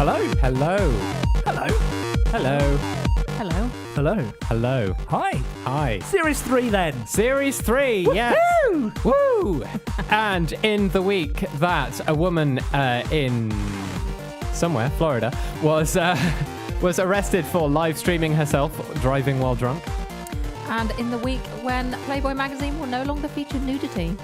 Hello. Hello. Hello. Hello. Hello. Hello. Hello. Hi. Hi. Series 3 then. Series 3, yes. Woo! And in the week that a woman in somewhere, Florida, was arrested for live streaming herself driving while drunk. And in the week when Playboy magazine will no longer feature nudity.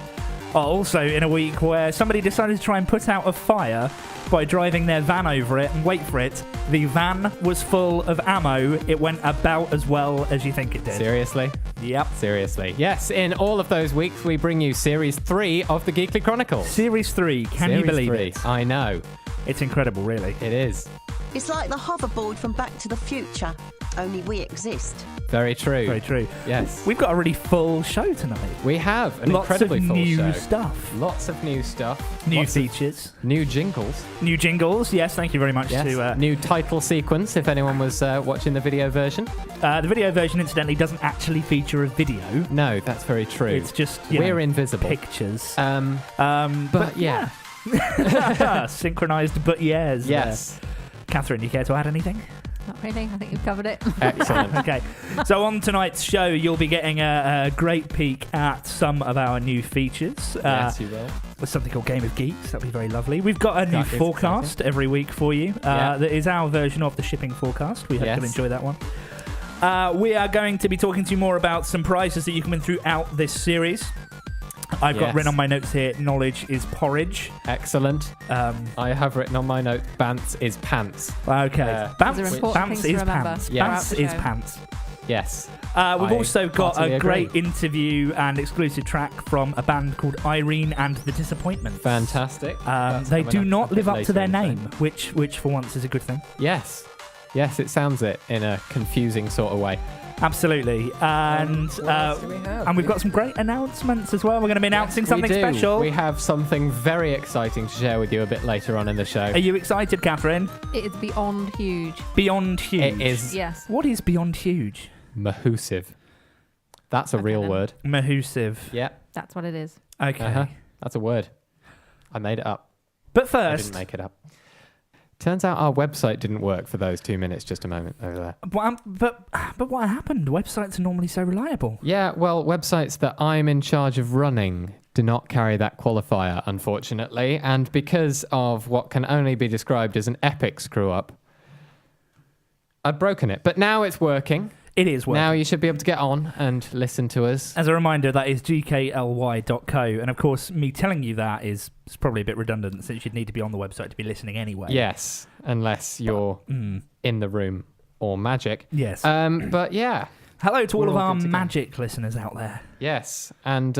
Also in a week where somebody decided to try and put out a fire by driving their van over it, and wait for it, the van was full of ammo. It went about as well as you think it did. Seriously? Yep. Seriously. Yes, in all of those weeks we bring you Series 3 of the Geekly Chronicles. Series 3, can you believe it? I know. It's incredible, really. It is. It's like the hoverboard from Back to the Future, only we exist. Very true. Very true. Yes. We've got a really full show tonight. We have an Lots incredibly of full new show. stuff. Lots of new stuff. New Lots features. of new jingles. New jingles. Yes, thank you very much to... New title sequence, if anyone was watching the video version. The video version, incidentally, doesn't actually feature a video. No, that's very true. It's just, we're invisible. Pictures. But yeah. Synchronized but yes. Yes. Katharine, you care to add anything? Not really. I think you've covered it. Excellent. Okay. So on tonight's show, you'll be getting a great peek at some of our new features. Yes, you will. With something called Game of Geeks. That'll be very lovely. We've got a new That is forecast exciting. every week for you. That is our version of the shipping forecast. We hope you'll enjoy that one. We are going to be talking to you more about some prizes that you can win throughout this series. I've got written on my notes here, knowledge is porridge. Excellent. I have written on my note, Bants is pants. Okay. Bants Those are important is things to remember pants. Yeah. Bants throughout the is show. pants. Yes. We've also got heartily a agree. great interview and exclusive track from a band called Irene and the Disappointments. Fantastic. They do not live up to their later in name, which for once is a good thing. Yes. Yes, it sounds it in a confusing sort of way. Absolutely. And what else do we have? and we've got some great announcements as well. We're going to be announcing something we do. special. We have something very exciting to share with you a bit later on in the show. Are you excited, Katharine? It is beyond huge. Beyond huge. It is Yes. What is beyond huge? mahoosive. That's a real then. word. Mahoosive. Yeah. That's what it is. Okay. That's a word. I made it up. But I first, didn't make it up. Turns out our website didn't work for those 2 minutes just a moment over there. but what happened? Websites are normally so reliable. Yeah, well, websites that I'm in charge of running do not carry that qualifier, unfortunately. And because of what can only be described as an epic screw-up, I've broken it. But now it's working. It is working. Now you should be able to get on and listen to us. As a reminder, that is gkly.co. And of course, me telling you that is probably a bit redundant since you'd need to be on the website to be listening anyway. Yes, unless you're in the room or magic. Yes. But yeah. Hello to all we're of all our good to go. magic listeners out there. Yes. And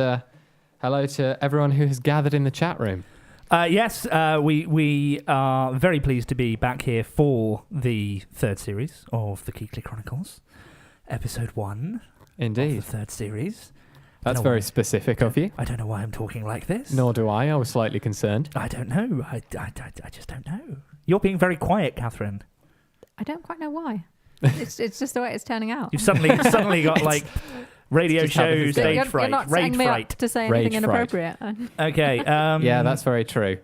hello to everyone who has gathered in the chat room. Yes, we are very pleased to be back here for the third series of the Geekly Chronicles. Episode 1 Indeed. of the third series. That's very specific of you. I don't know why I'm talking like this. Nor do I. I was slightly concerned. I don't know. I just don't know. You're being very quiet, Katharine. I don't quite know why. It's just the way it's turning out. You've suddenly got like radio just how this show is going. stage you're fright, not raid setting me fright. up to say Rage anything fright. inappropriate. Okay. Yeah, that's very true.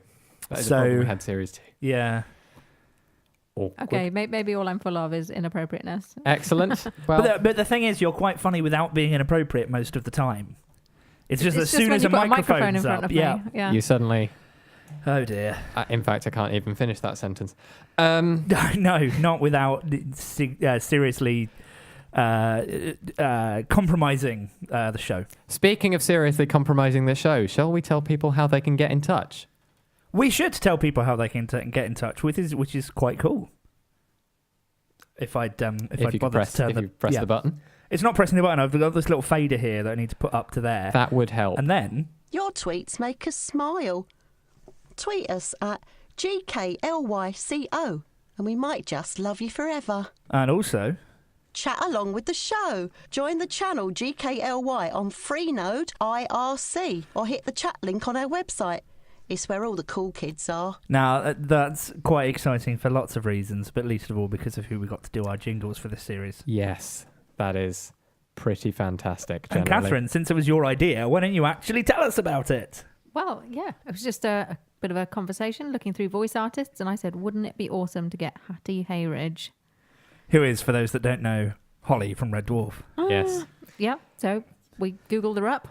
That is a problem we had series 2. Yeah. Okay, maybe all I'm full of is inappropriateness. Excellent. Well, But the thing is, you're quite funny without being inappropriate most of the time. It's just It's as just soon when as you a put microphone's in front up. of Yeah. me. Yeah. you suddenly... Oh dear. in fact, I can't even finish that sentence. No, not without seriously compromising the show. Speaking of seriously compromising the show, shall we tell people how they can get in touch? We should tell people how they can get in touch with us, which is quite cool. If I'd If you bothered to turn press the button, it's not pressing the button. I've got this little fader here that I need to put up to there, that would help. and then Your tweets make us smile. Tweet us at GKLYCO and we might just love you forever. and also Chat along with the show. Join the channel GKLY on Freenode IRC or hit the chat link on our website. It's where all the cool kids are. now that's quite exciting for lots of reasons, but least of all because of who we got to do our jingles for this series. Yes, that is pretty fantastic. And Generally. Katharine, since it was your idea, why don't you actually tell us about it? Well, yeah, it was just a bit of a conversation looking through voice artists, and I said, wouldn't it be awesome to get Hattie Hayridge? Who is, for those that don't know, Holly from Red Dwarf. Yes. Yeah, so we Googled her up,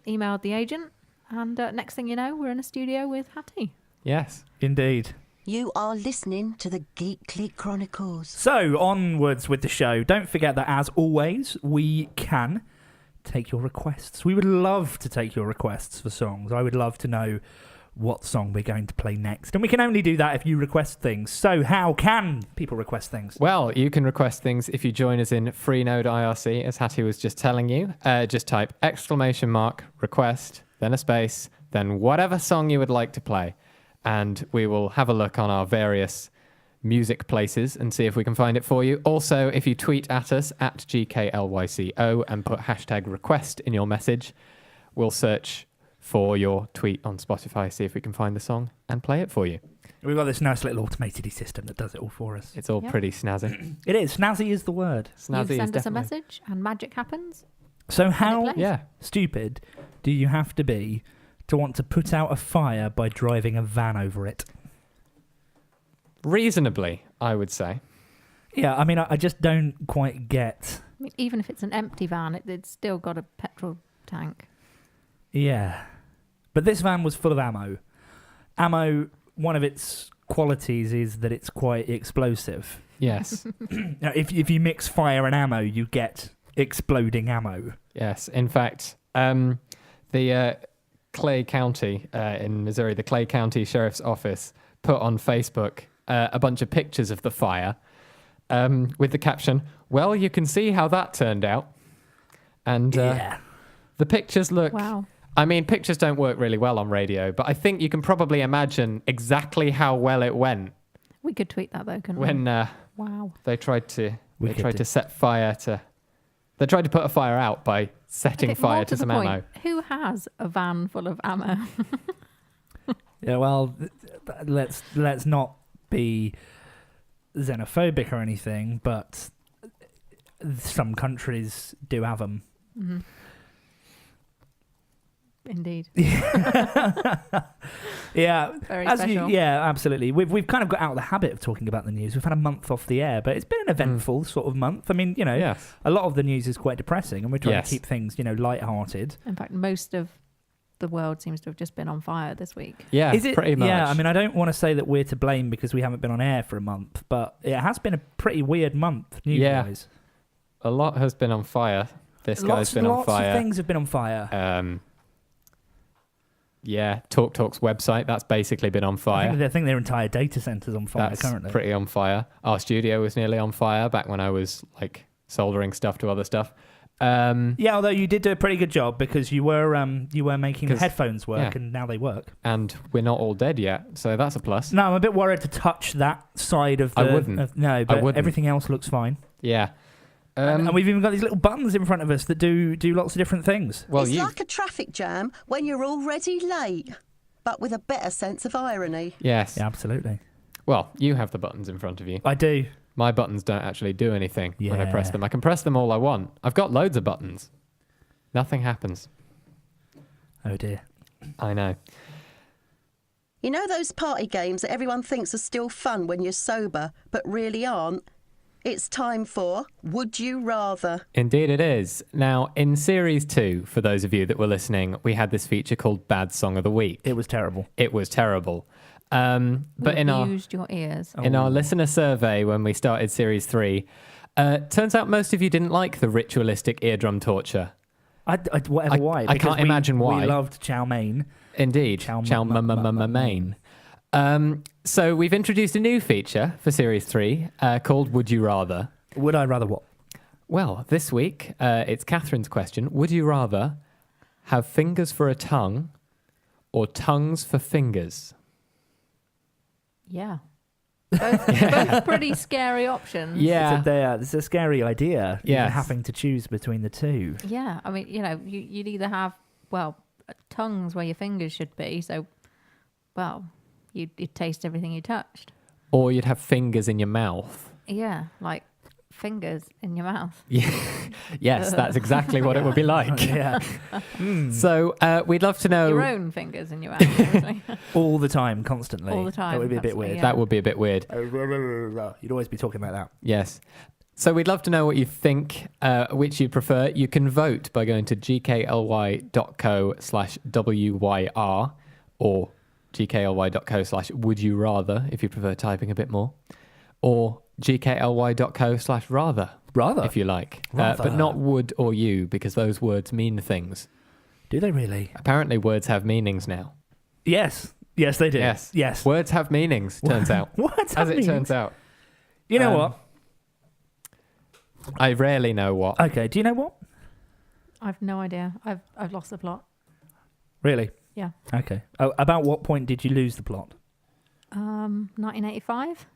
emailed the agent, and next thing you know, we're in a studio with Hattie. Yes. Indeed. You are listening to the Geekly Chronicles. So, onwards with the show. Don't forget that, as always, we can take your requests. We would love to take your requests for songs. I would love to know what song we're going to play next. And we can only do that if you request things. So how can people request things? Well, you can request things if you join us in Freenode IRC, as Hattie was just telling you. Just type !request, then a space, then whatever song you would like to play. And we will have a look on our various music places and see if we can find it for you. Also, if you tweet at us at GKLYCO and put #request in your message, we'll search for your tweet on Spotify, see if we can find the song and play it for you. We've got this nice little automated system that does it all for us. It's all pretty snazzy. It is. Snazzy is the word. Snazzy You is send us a definitely. message and magic happens. So how Yeah. stupid do you have to be to want to put out a fire by driving a van over it? Reasonably, I would say. Yeah, I mean, I just don't quite get... I mean, even if it's an empty van, it's still got a petrol tank. Yeah. But this van was full of ammo. Ammo, one of its qualities is that it's quite explosive. Yes. Now, if you mix fire and ammo, you get exploding ammo. Yes. In fact, the Clay County in Missouri, the Clay County Sheriff's Office put on Facebook a bunch of pictures of the fire with the caption, "Well, you can see how that turned out." And the pictures look... Wow. I mean, pictures don't work really well on radio, but I think you can probably imagine exactly how well it went We could tweet that though, couldn't when we? Wow. they tried to set fire to... They tried to put a fire out by setting Okay, fire more to the some point, ammo. Who has a van full of ammo? Yeah, well, let's not be xenophobic or anything, but some countries do have them. Mm-hmm. Indeed. Yeah, Very special. yeah, absolutely. We've kind of got out of the habit of talking about the news. We've had a month off the air, but it's been an eventful sort of month. I mean, Yes. a lot of the news is quite depressing, and we're trying Yes. to keep things, light-hearted. In fact, most of the world seems to have just been on fire this week. Yeah, Is it? pretty much. Yeah, I mean, I don't want to say that we're to blame because we haven't been on air for a month, but it has been a pretty weird month, news-wise. A lot has been on fire. This guy's been on fire. Lots of things have been on fire. Yeah, TalkTalk's website, that's basically been on fire. I think their entire data centre's on fire That's currently. pretty on fire. Our studio was nearly on fire back when I was soldering stuff to other stuff. Yeah, although you did do a pretty good job because you were making the headphones work, and now they work. And we're not all dead yet, so that's a plus. No, I'm a bit worried to touch that side of the... I wouldn't. No, but everything else looks fine. Yeah. And we've even got these little buttons in front of us that do lots of different things. Well, It's like a traffic jam when you're already late, but with a better sense of irony. Yes. Yeah, absolutely. Well, you have the buttons in front of you. I do. My buttons don't actually do anything when I Yeah. press them. I can press them all I want. I've got loads of buttons. Nothing happens. Oh, dear. I know. You know those party games that everyone thinks are still fun when you're sober, but really aren't? It's time for Would You Rather? Indeed it is. Now, in Series 2, for those of you that were listening, we had this feature called Bad Song of the Week. It was terrible. It was terrible. But Used your ears. in our listener survey when we started Series 3, turns out most of you didn't like the ritualistic eardrum torture. Why? I can't imagine why. We loved chow mein. Indeed. Chow mein. So we've introduced a new feature for Series 3 called Would You Rather? Would I rather what? Well, this week, it's Katharine's question. Would you rather have fingers for a tongue or tongues for fingers? Yeah. Both pretty scary options. Yeah. It's a scary idea. Yes. Having to choose between the two. Yeah. I mean, you'd either have, tongues where your fingers should be. So, you'd taste everything you touched. Or you'd have fingers in your mouth. Yeah. Like fingers in your mouth. Yes, that's exactly what it would be like. Yeah. So we'd love to know. Your own fingers in your mouth. Obviously. All the time, constantly. All the time. That would be a bit weird. Yeah. That would be a bit weird. You'd always be talking like that. Yes. So we'd love to know what you think, which you prefer. You can vote by going to gkly.co/WYR or gkly.co/would you rather if you prefer typing a bit more, or gkly.co/rather. Rather. If you like. Rather. But not would or you, because those words mean things. Do they really? Apparently words have meanings now. Yes. Yes, they do. Yes. Yes. Words have meanings, turns out. What? As it turns out. You know what? I rarely know what. Okay, do you know what? I've no idea. I've lost the plot. Really? Yeah. Okay. Oh, about what point did you lose the plot? 1985.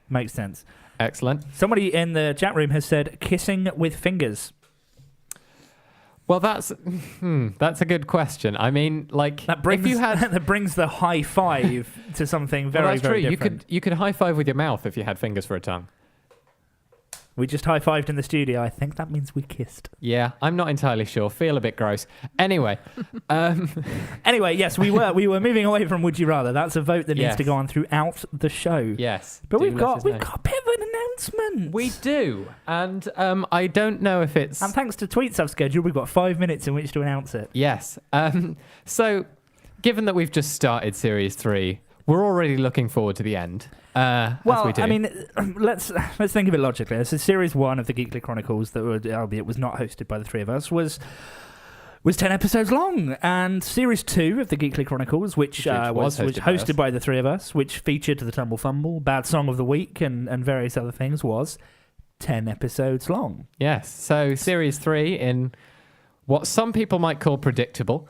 Makes sense. Excellent. Somebody in the chat room has said kissing with fingers. Well, that's a good question. I mean, like, That brings if you had, that brings the high five to something very, well, that's very true. different. You could high five with your mouth if you had fingers for a tongue. We just high fived in the studio. I think that means we kissed. Yeah, I'm not entirely sure. Feel a bit gross. Anyway, Anyway, yes, we were moving away from Would You Rather. That's a vote that needs Yes. to go on throughout the show. yes. But do we've let got us know. a bit of an announcement. We do, and I don't know if it's And thanks to Tweets I've scheduled, we've got 5 minutes in which to announce it. yes. So, given that we've just started Series 3, we're already looking forward to the end. As Well, we do. I mean, let's think of it logically. This is Series 1 of the Geekly Chronicles that, albeit was not hosted by the three of us, was 10 episodes long. And Series 2 of the Geekly Chronicles, which was hosted by the three of us, which featured the Tumbl Fumbl, Bad Song of the Week, and various other things, was 10 episodes long. yes. So, Series 3, in what some people might call predictable,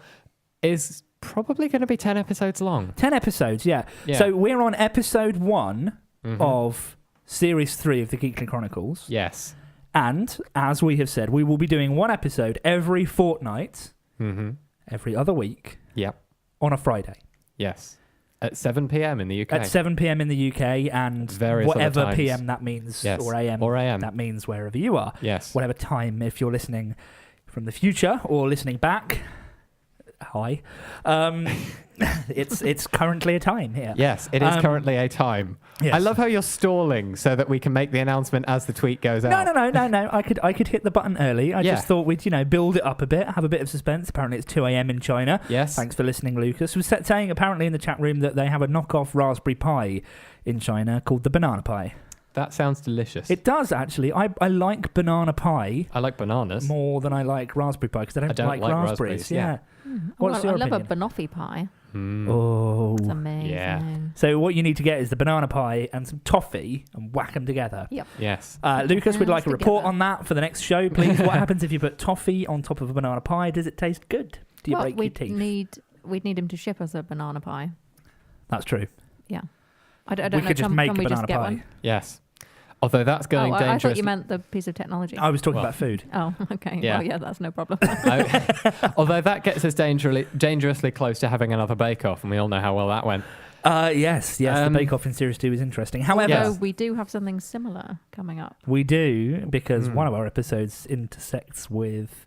is probably going to be 10 episodes long. 10 episodes, yeah. Yeah. So we're on episode 1 Mhm. of Series 3 of the Geekly Chronicles. Yes. And, as we have said, we will be doing one episode every fortnight, every other week, Yep. on a Friday. Yes. At 7 p.m. in the UK. At 7 p.m. in the UK and Various other whatever times. p.m. that means, Yes. or a.m. Or AM. that means wherever you are. Yes. Whatever time, if you're listening from the future or listening back, hi. It's currently a time here. Yes, it is currently a time. Yes. I love how you're stalling so that we can make the announcement as the tweet goes out. No. I could hit the button early. I Yeah. just thought we'd, build it up a bit, have a bit of suspense. Apparently it's 2 a.m. in China. Yes. Thanks for listening, Lucas. Was saying apparently in the chat room that they have a knockoff Raspberry Pi in China called the Banana Pie. That sounds delicious. It does, actually. I like banana pie I like bananas. more than I like Raspberry Pi because I don't like raspberries. Yeah. What's your I love a opinion? banoffee pie. Oh. It's amazing. yeah. So what you need to get is the banana pie and some toffee and whack them together. Yep. Yes. Lucas, we'd like a report together. on that for the next show, please. What happens if you put toffee on top of a banana pie? Does it taste good? Do you break your teeth? We'd need him to ship us a banana pie. That's true. Yeah. I don't We know. could just make can we banana just get pie. one? Yes. Although that's going I dangerous. thought you meant the piece of technology. I was talking Well. about food. Oh, okay. Yeah. Well, yeah, that's no problem. Although that gets us dangerously close to having another bake-off, and we all know how well that went. Yes. The bake-off in Series 2 is interesting. However, Yes. So we do have something similar coming up. we do, because one of our episodes intersects with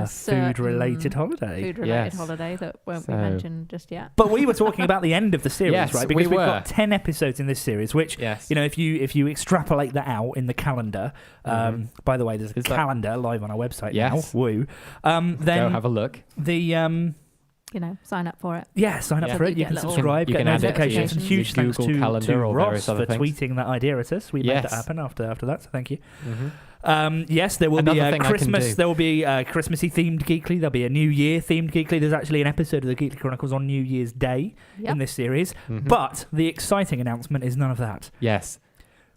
food-related holiday. Food-related Yes. holiday that won't be So- mentioned just yet. But we were talking about the end of the series, Yes, right? Because we we've were. got 10 episodes in this series, which, Yes. if you extrapolate that out in the calendar, by the way, there's a Is that- calendar live on our website Yes. now. Woo. Go Then have a look. the Sign up for it. sign up Yeah. for it. You You get can little- subscribe, You get can add it to notifications, and your huge thanks Google to Calendar or Ross various for other things. tweeting that idea at us. We made Yes. that happen after that, so thank you. Mm-hmm. Yes, there will Another be a thing I can Christmas. do. There will be a Christmassy themed Geekly. There'll be a New Year themed Geekly. There's actually an episode of the Geekly Chronicles on New Year's Day Yep. in this series. Mhm. But the exciting announcement is none of that. Yes.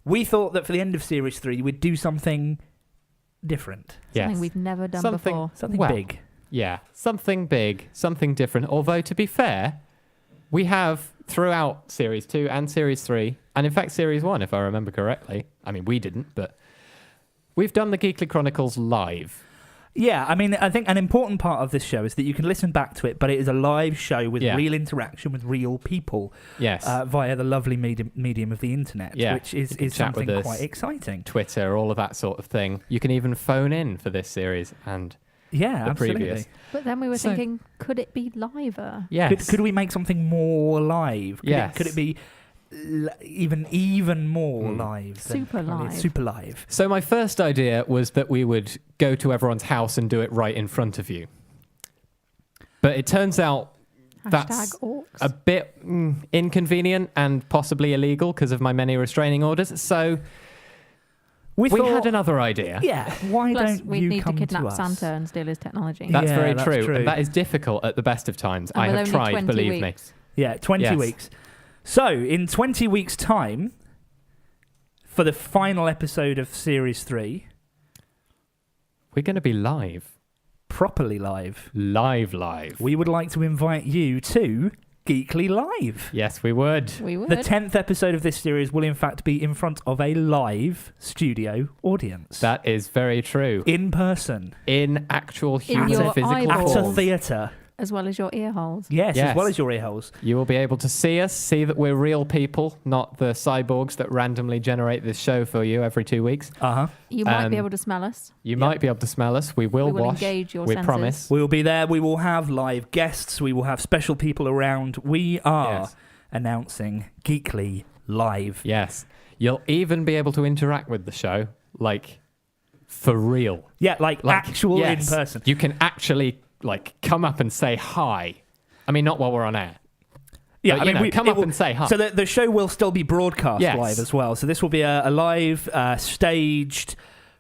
We thought that for the end of Series 3, we'd do something different, Yes. Something we've never done Something- before. something Well, big. Yeah, something big, something different. Although, to be fair, we have throughout Series 2 and Series 3, and in fact Series 1, if I remember correctly. I mean, we didn't, but we've done the Geekly Chronicles live. Yeah, I mean, I think an important part of this show is that you can listen back to it, but it is a live show with real interaction with real people. Yes. Via the lovely medium of the internet, which is something quite exciting. Twitter, all of that sort of thing. You can even phone in for this series and the absolutely. previous. But then we were thinking, could it be liver? Yes. Could we make something more live? Could it be even more live? Super live. Super live. So my first idea was that we would go to everyone's house and do it right in front of you. But it turns out that's a bit inconvenient and possibly illegal because of my many restraining orders. So we had another idea. Yeah, why Plus, don't we you need come to kidnap us? Santa and steal his technology. That's very that's true. true. And that is difficult at the best of times. And I have with only tried, 20 believe weeks. me. Yeah, 20 weeks. So, in 20 weeks' time, for the final episode of Series 3... We're going to be live. Properly live. Live. We would like to invite you to Geekly Live. Yes, we would. We would. The 10th episode of this series will in fact be in front of a live studio audience. That is very true. In person. In actual human your physical eyeballs. At a form. theatre. As well as your ear holes. Yes, Yes. as well as your ear holes. You will be able to see us, see that we're real people, not the cyborgs that randomly generate this show for you every 2 weeks. Uh-huh. You might be able to smell us. You might be able to smell us. We will wash. Engage your we senses. promise. We will be there. We will have live guests. We will have special people around. We are announcing Geekly Live. Yes. You'll even be able to interact with the show, like, for real. Yeah, like actual in person. You can actually, like, come up and say hi. I mean, not while we're on air. Yeah, but, come up and say hi. So the show will still be broadcast live as well. So this will be a live, staged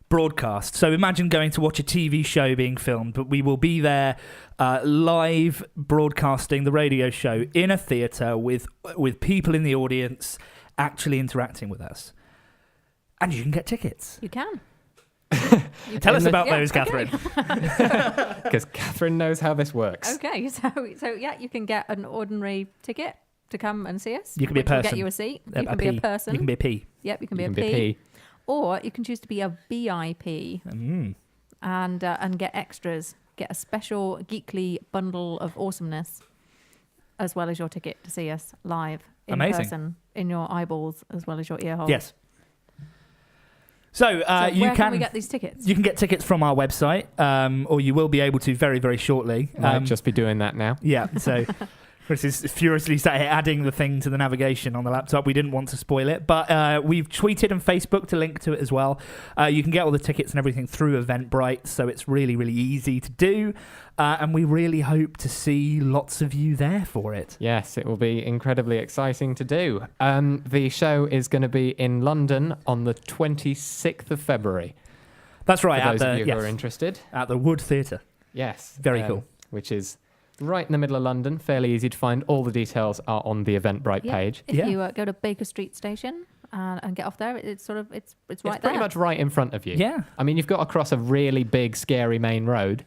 broadcast. So imagine going to watch a TV show being filmed, but we will be there live broadcasting the radio show in a theatre with people in the audience actually interacting with us. And you can get tickets. You can. Tell us about those, Katharine. Because Katharine knows how this works. Okay, so yeah, you can get an ordinary ticket to come and see us. You can be a person. We'll get you a seat. You can be a person. You can be a P. Yep, you can be a P. Or you can choose to be a VIP and get extras. Get a special Geekly bundle of awesomeness, as well as your ticket to see us live in person, in your eyeballs, as well as your ear holes. Yes. So, where can we get these tickets? You can get tickets from our website, or you will be able to very, very shortly. Might just be doing that now. Yeah, so Chris is furiously sat here adding the thing to the navigation on the laptop. We didn't want to spoil it, but we've tweeted and Facebooked a link to it as well. You can get all the tickets and everything through Eventbrite, so it's really, really easy to do. And we really hope to see lots of you there for it. Yes, it will be incredibly exciting to do. The show is going to be in London on the 26th of February. That's right. For those of you who are interested. At the Wood Theatre. Yes. Very cool. Which is right in the middle of London, fairly easy to find. All the details are on the Eventbrite page. If you go to Baker Street Station and get off there, it's right there. It's pretty much right in front of you. Yeah. I mean, you've got to cross a really big, scary main road,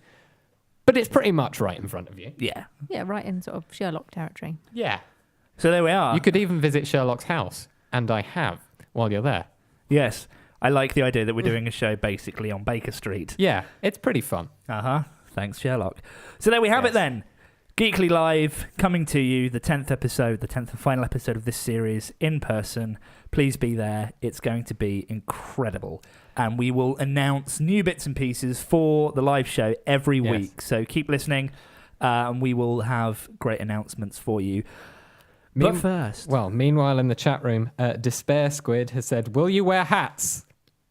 but it's pretty much right in front of you. Yeah. Yeah, right in sort of Sherlock territory. Yeah. So there we are. You could even visit Sherlock's house, and I have, while you're there. Yes. I like the idea that we're doing a show basically on Baker Street. Yeah, it's pretty fun. Uh-huh. Thanks, Sherlock. So there we have it then. Geekly Live, coming to you, the 10th episode, the 10th and final episode of this series, in person. Please be there. It's going to be incredible. And we will announce new bits and pieces for the live show every week. So keep listening, and we will have great announcements for you. But first... Well, meanwhile, in the chat room, Despair Squid has said, will you wear hats?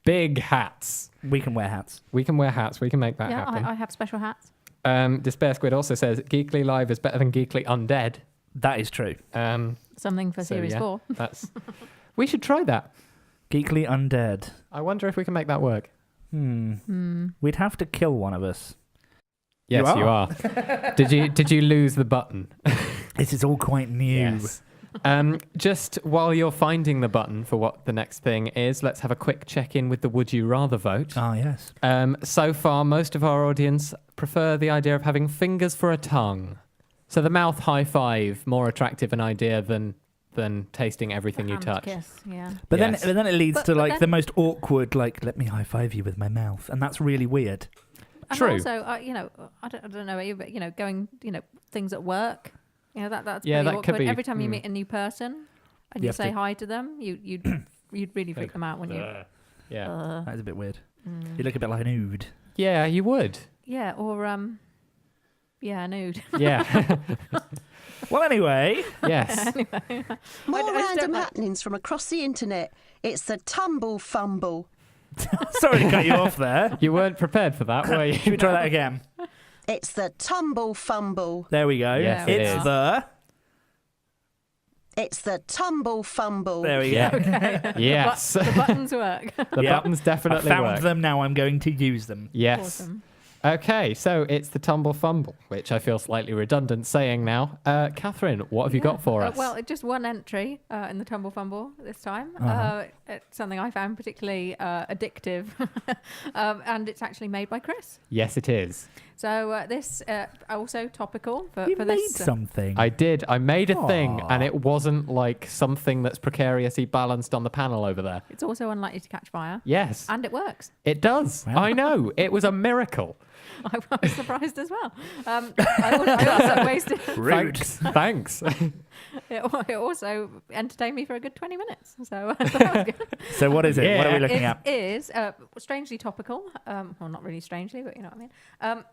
Big hats. We can wear hats. We can wear hats. We can make that happen. I have special hats. Despair Squid also says Geekly Live is better than Geekly Undead. That is true. Something for Series 4. We should try that. Geekly Undead. I wonder if we can make that work. We'd have to kill one of us. Yes, you are. Did you lose the button? This is all quite new. Yes. Just while you're finding the button for what the next thing is, let's have a quick check-in with the Would You Rather vote. Ah, yes. So far, most of our audience prefer the idea of having fingers for a tongue. So the mouth high five, more attractive an idea than tasting everything you touch. Kiss, yeah. But then it leads to the most awkward, let me high five you with my mouth. And that's really weird. True. Also, I don't know, but going, things at work. That's pretty that awkward. could be. Every time you meet a new person and you say hi to them, you'd really freak them out, wouldn't you? Yeah. That is a bit weird. You look a bit like an ood. Yeah, you would. Yeah, or nude. Yeah. Well, anyway. Yes. More random happenings from across the internet. It's the Tumbl Fumbl. Sorry to cut you off there. You weren't prepared for that, were you? Should we try that again? It's the Tumbl Fumbl. There we go. Yes, it is. It's the Tumbl Fumbl. There we Yeah. go. Okay. Yes. The buttons work. The buttons definitely I found work. them, now I'm going to use them. Yes. Awesome. Okay, so it's the Tumbl Fumbl, which I feel slightly redundant saying now. Catherine, what have you got for us? Well, just one entry in the Tumbl Fumbl this time. It's something I found particularly addictive, and it's actually made by Chris. Yes, it is. So this also topical for You for made this. something. I did. I made a thing, Aw. and it wasn't like something that's precariously balanced on the panel over there. It's also unlikely to catch fire, Yes, and it works. it does. Wow. I know. It was a miracle. I was surprised as well. I also wasted. Rude. Thanks. It also entertained me for a good 20 minutes. So that was good. So what is it? What are we Yeah. looking at? It is strangely topical. Well, not really strangely, but you know what I mean.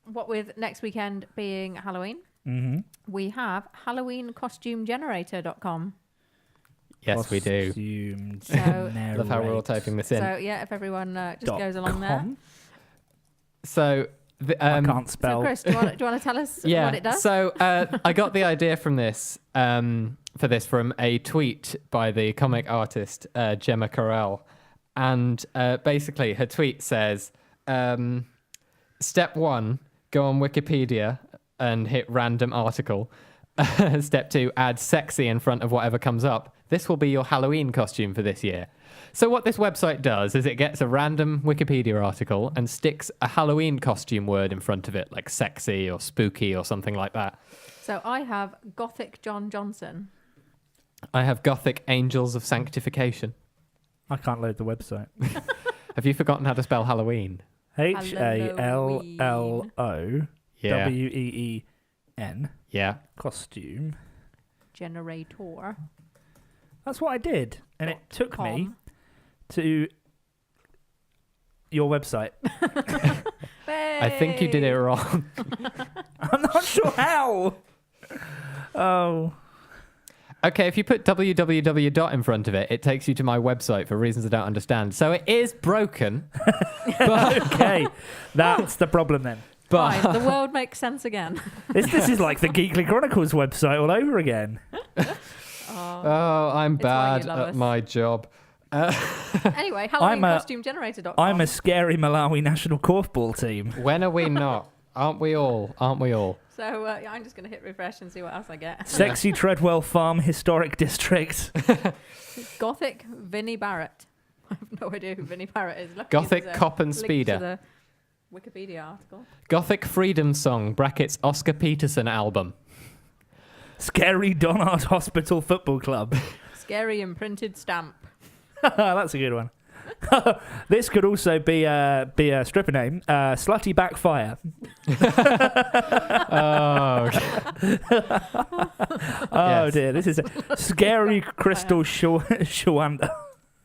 What with next weekend being Halloween, we have HalloweenCostumeGenerator.com. Yes, we do. Costume So- Love how we're all typing this in. So yeah, if everyone just goes along there. .com? So, I can't So spell. Chris, do you want to tell us yeah. what it does? So I got the idea from this from a tweet by the comic artist Gemma Carell, and basically her tweet says, "Step 1, go on Wikipedia and hit random article. Step 2, add sexy in front of whatever comes up. This will be your Halloween costume for this year." So what this website does is it gets a random Wikipedia article and sticks a Halloween costume word in front of it, like sexy or spooky or something like that. So I have Gothic John Johnson. I have Gothic Angels of Sanctification. I can't load the website. Have you forgotten how to spell Halloween? HALLOWEEN. Yeah. Costume. Generator. That's what I did. And it took me .com. to your website. I think you did it wrong. I'm not sure how. Oh. Okay, if you put www dot in front of it, it takes you to my website for reasons I don't understand. So it is broken. Okay. That's the problem then. But Fine, the world makes sense again. This is like the Geekly Chronicles website all over again. oh, I'm It's why bad you love at us. my job. Anyway, HalloweenCostumeGenerator.com. I'm a scary Malawi national korfball team. When are we not? Aren't we all? Aren't we all? So I'm just going to hit refresh and see what else I get. Sexy Treadwell Farm Historic District. Gothic Vinnie Barrett. I have no idea who Vinnie Barrett is. Luckily Gothic there's a Cop and link Speeder. to the Wikipedia article. Gothic Freedom Song, brackets Oscar Peterson album. Scary Donard Hospital Football Club. Scary imprinted stamp. That's a good one. This could also be a stripper name. Slutty Backfire. Oh, Oh Yes. dear, this is a scary Crystal Shawanda.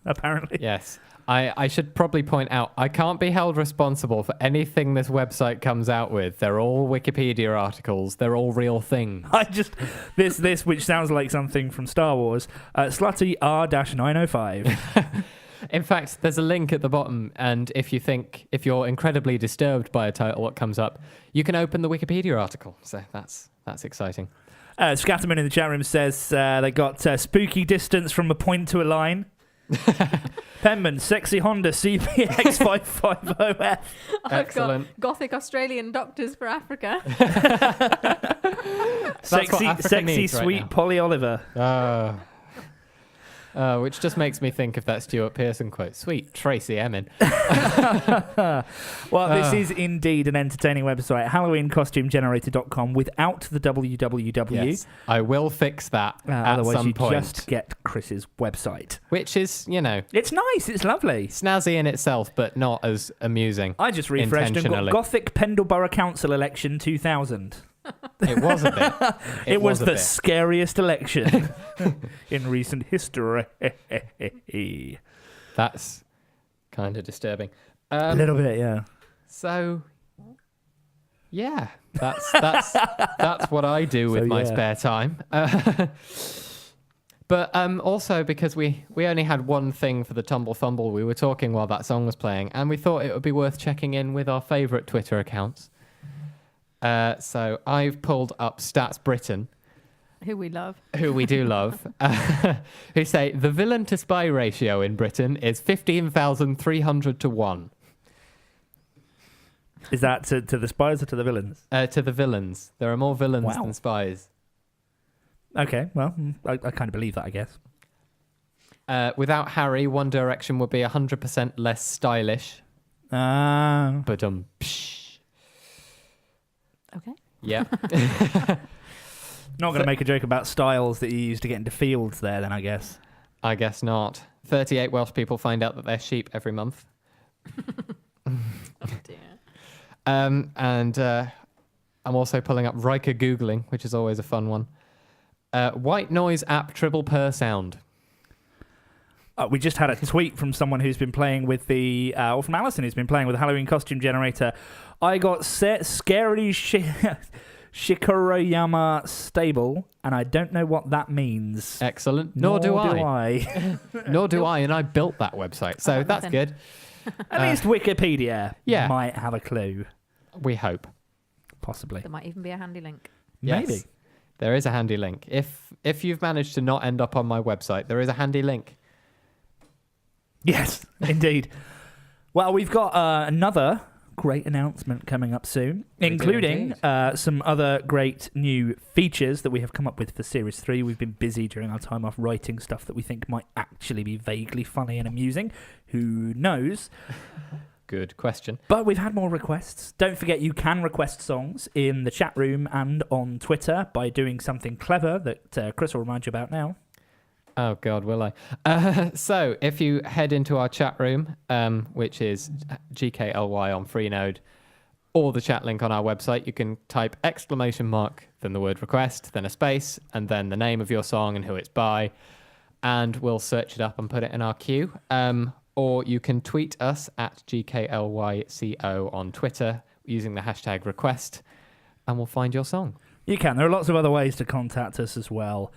Apparently. yes. I should probably point out, I can't be held responsible for anything this website comes out with. They're all Wikipedia articles. They're all real things. I just this which sounds like something from Star Wars. Slutty R-905. In fact, there's a link at the bottom, and if you're incredibly disturbed by a title that comes up, you can open the Wikipedia article. So that's exciting. Scatterman in the chat room says they got spooky distance from a point to a line. Penman, sexy Honda CPX 550F. Excellent. Got Gothic Australian Doctors for Africa. That's what Africa Sexy needs right sweet now. Polly Oliver. Which just makes me think of that Stuart Pearson quote. Sweet Tracy Emin. Well, this is indeed an entertaining website. HalloweenCostumeGenerator.com without the www. Yes, I will fix that at otherwise some you point. just get Chris's website. Which is, It's nice. It's lovely. snazzy in itself, but not as amusing. I just refreshed and got Intentionally. Gothic Pendle Borough Council election 2000. It was a bit. It was a the bit. scariest election in recent history. That's kind of disturbing. A little bit, yeah. So, yeah, that's what I do with my spare time. But also because we only had one thing for the Tumbl Fumbl, we were talking while that song was playing, and we thought it would be worth checking in with our favourite Twitter accounts. So I've pulled up Stats Britain, Who we love. who we do love, who say the villain to spy ratio in Britain is 15,300 to 1. Is that to the spies or to the villains? To the villains. There are more villains Wow. than spies. Okay, well, I kind of believe that, I guess. Without Harry, One Direction would be 100% less stylish. But Okay. yeah. Not going to make a joke about styles that you use to get into fields there, then, I guess. I guess not. 38 Welsh people find out that they're sheep every month. Oh dear. And I'm also pulling up Riker Googling, which is always a fun one. White noise app triple per sound. We just had a tweet from someone who's been playing with or from Alison, who's been playing with the Halloween costume generator. I got scary Shikuroyama stable, and I don't know what that means. Excellent. Nor do I. Nor do I, and I built that website, so that's nothing. good. At least Wikipedia yeah. might have a clue. We hope. Possibly. There might even be a handy link. Yes, Maybe. there is a handy link. If you've managed to not end up on my website, there is a handy link. Yes, indeed. Well, we've got another great announcement coming up soon, including some other great new features that we have come up with for Series 3. We've been busy during our time off writing stuff that we think might actually be vaguely funny and amusing. Who knows? Good question. But we've had more requests. Don't forget you can request songs in the chat room and on Twitter by doing something clever that Chris will remind you about now. Oh, God, will I? So if you head into our chat room, which is GKLY on Freenode, or the chat link on our website, you can type !, then the word request, then a space, and then the name of your song and who it's by, and we'll search it up and put it in our queue. Or you can tweet us at GKLYCO on Twitter using the hashtag request, and we'll find your song. You can. There are lots of other ways to contact us as well,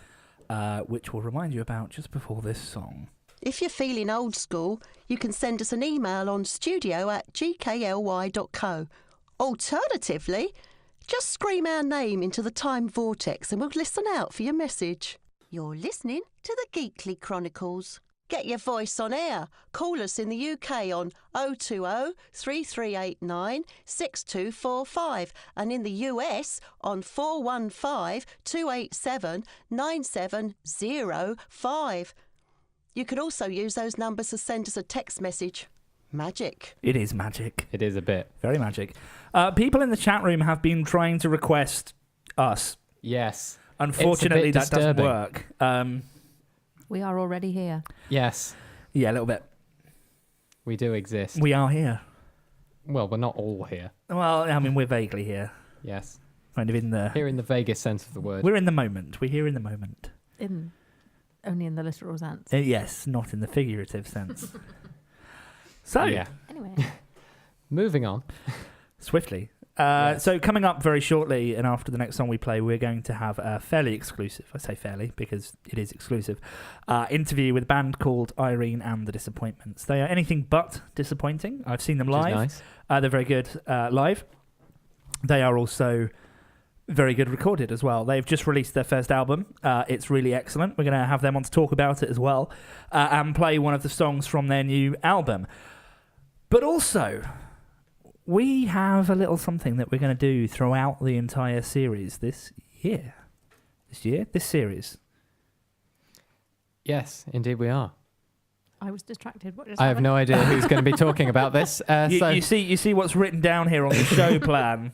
which we'll remind you about just before this song. If you're feeling old school, you can send us an email on studio@gkly.co. Alternatively, just scream our name into the time vortex and we'll listen out for your message. You're listening to the Geekly Chronicles. Get your voice on air. Call us in the UK on 020 3389 6245 and in the US on 415 287 9705. You could also use those numbers to send us a text message. Magic. It is magic. It is a bit. Very magic. People in the chat room have been trying to request us. Yes. Unfortunately, that doesn't disturbing. work. We are already here. Yes. Yeah, a little bit. We do exist. We are here. Well, we're not all here. Well, I mean, we're vaguely here. Yes. Kind of in the... Here in the vaguest sense of the word. We're in the moment. We're here in the moment. Only in the literal sense. Yes, not in the figurative sense. So, yeah. Anyway. Moving on. Swiftly. Yes. So coming up very shortly and after the next song we play, we're going to have a fairly exclusive, I say fairly because it is exclusive, interview with a band called Irene and the Disappointments. They are anything but disappointing. I've seen them Which is live. nice. They're very good live. They are also very good recorded as well. They've just released their first album. It's really excellent. We're going to have them on to talk about it as well and play one of the songs from their new album. But also, we have a little something that we're going to do throughout the entire series this year. This series. Yes, indeed we are. I was distracted. What just I have happened? no idea who's going to be talking about this. You see what's written down here on the show plan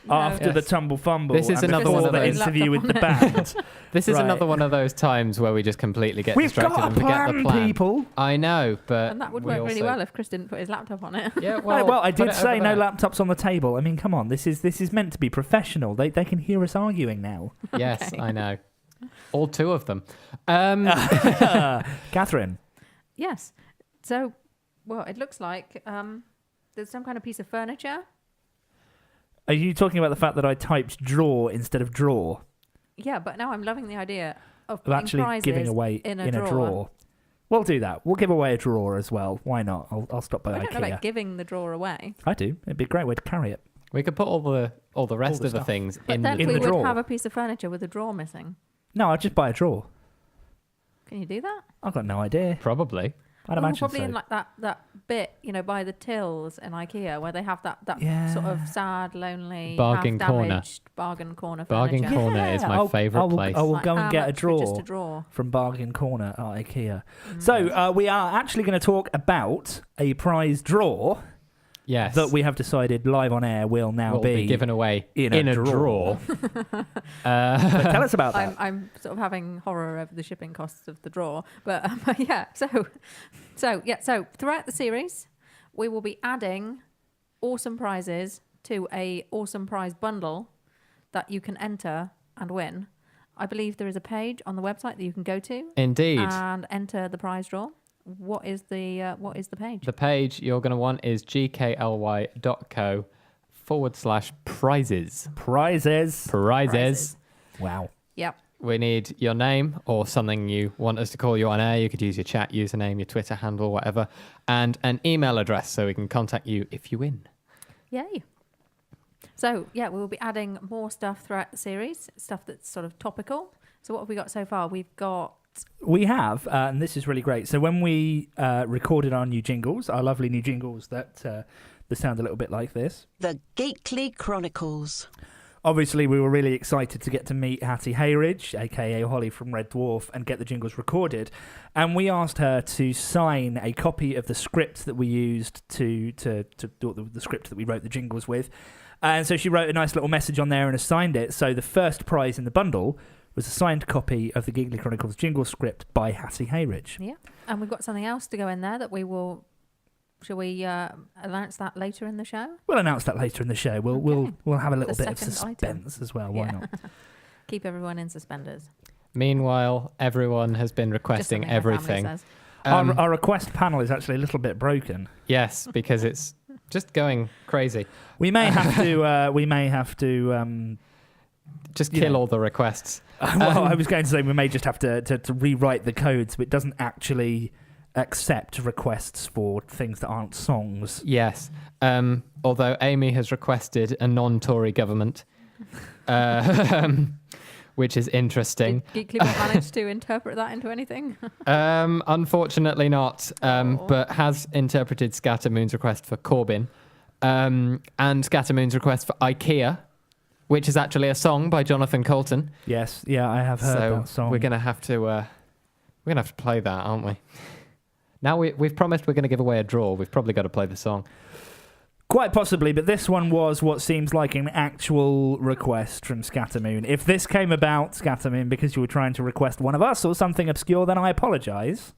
after the Tumbl Fumbl. This is and another before one of the those. interview with the band. This is Right. another one of those times where we just completely get We've distracted got a and forget the plan, plan. people. I know, but And that would we work really also- well if Chris didn't put his laptop on it. Yeah, Well, I put did it say over no there. laptops on the table. I mean, come on, this is meant to be professional. They can hear us arguing now. Yes, Okay. I know. All two of them. Katharine, Yes. So, well, it looks like there's some kind of piece of furniture. are you talking about the fact that I typed drawer instead of drawer? Yeah, but now I'm loving the idea of Of putting actually prizes giving away in a drawer. drawer. We'll do that. We'll give away a drawer as well. Why not? I'll stop by I don't know IKEA. about giving the drawer away. I do. It'd be a great way to carry it. We could put all the rest the of the stuff. things But in then the in we the would drawer. have a piece of furniture with a drawer missing. No, I'd just buy a drawer. Can you do that? I've got no idea. Probably. I'd Oh, imagine probably so. in like that bit, by the tills in IKEA where they have that Yeah. sort of sad, lonely, Bargain corner. half-damaged bargain corner Bargain furniture. corner is my I'll- favourite I will- place. I will Like, go and how get a much for just drawer. a drawer. From Bargain Corner at IKEA. So we are actually going to talk about a prize draw Yes. that we have decided live on air will now will be given away in in a a drawer. drawer. But tell us about that. I'm sort of having horror over the shipping costs of the drawer, but yeah. So throughout the series, we will be adding awesome prizes to a awesome prize bundle that you can enter and win. I believe there is a page on the website that you can go to Indeed. and enter the prize draw. What is the page? The page you're going to want is gkly.co/prizes. Prizes. Prizes. Wow. Yep. We need your name or something you want us to call you on air. You could use your chat username, your Twitter handle, whatever, and an email address so we can contact you if you win. Yay. So, yeah, we'll be adding more stuff throughout the series, stuff that's sort of topical. So what have we got so far? We've got... We have, and this is really great. So when we recorded our new jingles, our lovely new jingles that sound a little bit like this. The Geekly Chronicles. Obviously, we were really excited to get to meet Hattie Hayridge, a.k.a. Holly from Red Dwarf, and get the jingles recorded. And we asked her to sign a copy of the script that we used to do the script that we wrote the jingles with. And so she wrote a nice little message on there and assigned it. So the first prize in the bundle was a signed copy of the Geekly Chronicles jingle script by Hattie Hayridge. Yeah. And we've got something else to go in there that we will... Shall we announce that later in the show? We'll announce that later in the show. We'll have a little The bit of second suspense as well. Why not? Keep everyone in suspenders. Meanwhile, everyone has been Just requesting something my family everything. says. Our request panel is actually a little bit broken. Yes, because it's just going crazy. We may have to. Just You kill know. all the requests. Well, I was going to say we may just have to rewrite the code so it doesn't actually accept requests for things that aren't songs. Yes. Although Amy has requested a non-Tory government, which is interesting. Did Geekly not manage to interpret that into anything? Unfortunately not, but has interpreted Scattermoon's request for Corbyn and Scattermoon's request for IKEA, which is actually a song by Jonathan Colton. Yes, yeah, I have heard So that song. we're gonna have to play that, aren't we? Now we've promised we're going to give away a draw. We've probably got to play the song. Quite possibly, but this one was what seems like an actual request from Scattermoon. If this came about, Scattermoon, because you were trying to request one of us or something obscure, then I apologise.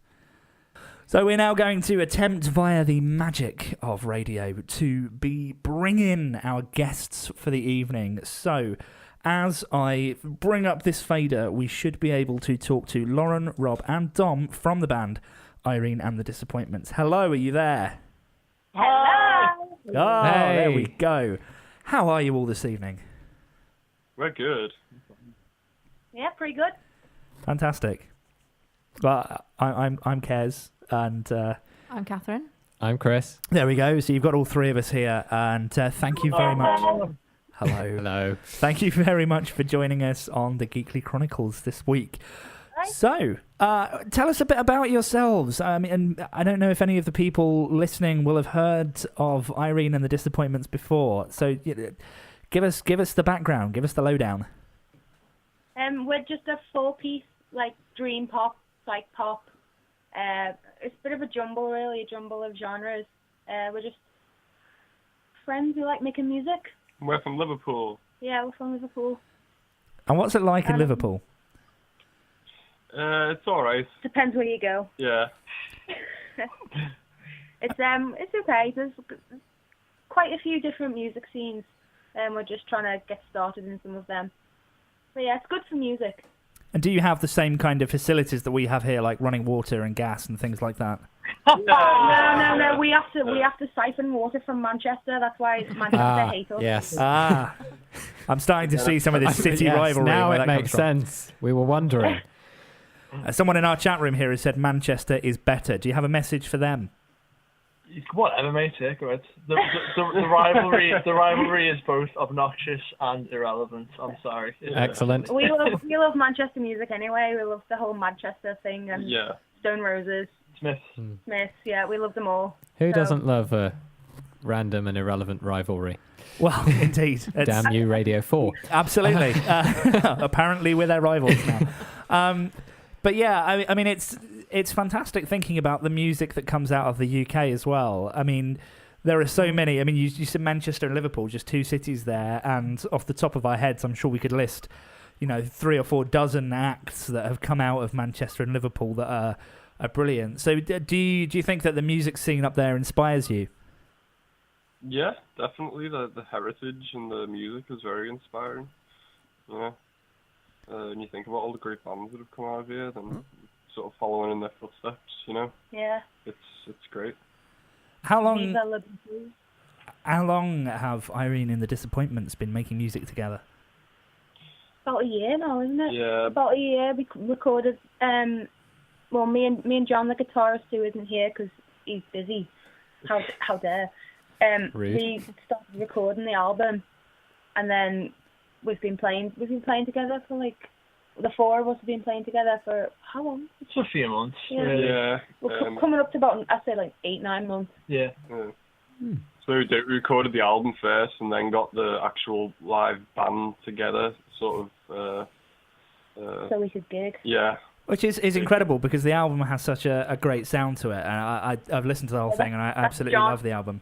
So we're now going to attempt via the magic of radio to be bringing our guests for the evening. So as I bring up this fader, we should be able to talk to Lauren, Rob and Dom from the band Irene and the Disappointments. Hello, are you there? Hello. Oh, Hey. There we go. How are you all this evening? We're good. Yeah, pretty good. Fantastic. Well, I'm Kez, and I'm Katharine. I'm Chris. there we go. So you've got all three of us here, and thank you very much. Hello. Hello. Thank you very much for joining us on the Geekly Chronicles this week. So, tell us a bit about yourselves. And I don't know if any of the people listening will have heard of Irene and the Disappointments before. So, give us the background. Give us the lowdown. We're just a 4-piece, like, dream pop, like, pop It's a bit of a jumble, really, a jumble of genres. We're just friends who like making music. We're from Liverpool. Yeah, we're from Liverpool. And what's it like in Liverpool? It's all right. Depends where you go. Yeah. It's okay. There's quite a few different music scenes, and we're just trying to get started in some of them. But yeah, it's good for music. And do you have the same kind of facilities that we have here, like running water and gas and things like that? No. We have to siphon water from Manchester. That's why Manchester hates us. Yes. I'm starting to see some of this city Yes, rivalry. now where it that makes comes sense. We were wondering. Someone in our chat room here has said Manchester is better. Do you have a message for them? Whatever, mate. Take it. The rivalry is both obnoxious and irrelevant. I'm sorry. Excellent. We love Manchester music anyway. We love the whole Manchester thing and Stone Roses, Smiths. Yeah, we love them all. Who doesn't love a random and irrelevant rivalry? Well, indeed. Damn you, Radio 4. Absolutely. Apparently we're their rivals now. But yeah, I mean, it's fantastic thinking about the music that comes out of the UK as well. I mean, there are so many. I mean, you said Manchester and Liverpool, just two cities there, and off the top of our heads, I'm sure we could list, 3 or 4 dozen acts that have come out of Manchester and Liverpool that are brilliant. So do you think that the music scene up there inspires you? Yeah, definitely. The heritage and the music is very inspiring. Yeah. When you think about all the great bands that have come out of here, then sort of following in their footsteps, Yeah. It's great. How long have Irene and the Disappointments been making music together? About a year now, isn't it? Yeah. About a year. We recorded. Well, me and John, the guitarist, who isn't here because he's busy. How dare? Rude. We started recording the album, and then we've been playing together for the 4 of us have been playing together for how long? It's a few months. Yeah. We're coming up to about, I'd say 8-9 months. Yeah. So we recorded the album first, and then got the actual live band together, sort of. So we could gig. Yeah. Which is incredible because the album has such a great sound to it, and I've listened to the whole thing, and I absolutely love the album.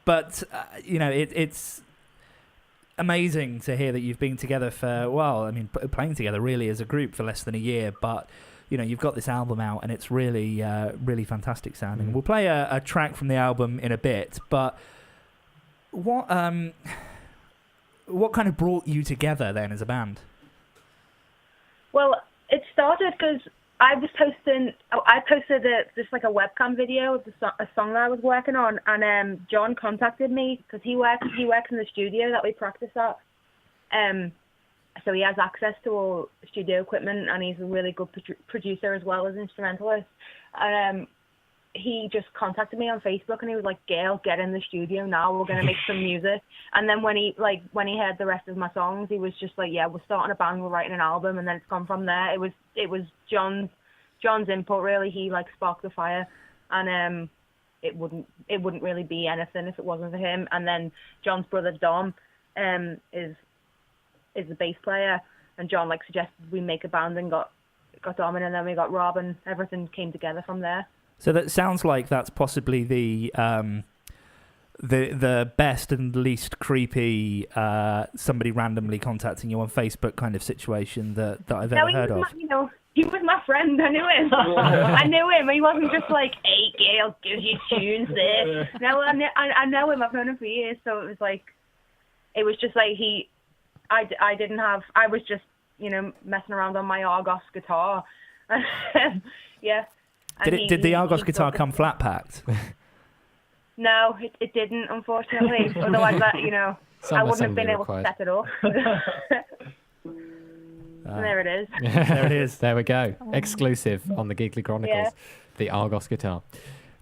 But it's amazing to hear that you've been together for playing together really as a group for less than a year, but you've got this album out and it's really really fantastic sounding. We'll play a track from the album in a bit, but what kind of brought you together then as a band? Well, it started because I posted just like a webcam video of a song that I was working on, and John contacted me because he works in the studio that we practice at. So he has access to all studio equipment, and he's a really good producer as well as instrumentalist. And he just contacted me on Facebook, and he was like, "Gail, get in the studio now. We're gonna make some music." And then when he heard the rest of my songs, he was just like, "Yeah, we're starting a band. We're writing an album." And then it's gone from there. It was John's input really. He sparked the fire, and it wouldn't really be anything if it wasn't for him. And then John's brother Dom is the bass player, and John suggested we make a band and got Dom in, and then we got Rob, and everything came together from there. So that sounds like that's possibly the best and least creepy somebody randomly contacting you on Facebook kind of situation that I've ever heard of. He was my friend. I knew him. I knew him. He wasn't just like, "Hey, Gail, gives you tunes there." No, I know him. I've known him for years. So it was just like I was just messing around on my Argos guitar. Yeah. Did the Argos guitar come flat packed? No, it didn't, unfortunately. Otherwise, I wouldn't have been able to set it up. There it is. There it is. There we go. Exclusive on the Geekly Chronicles. Yeah. The Argos guitar.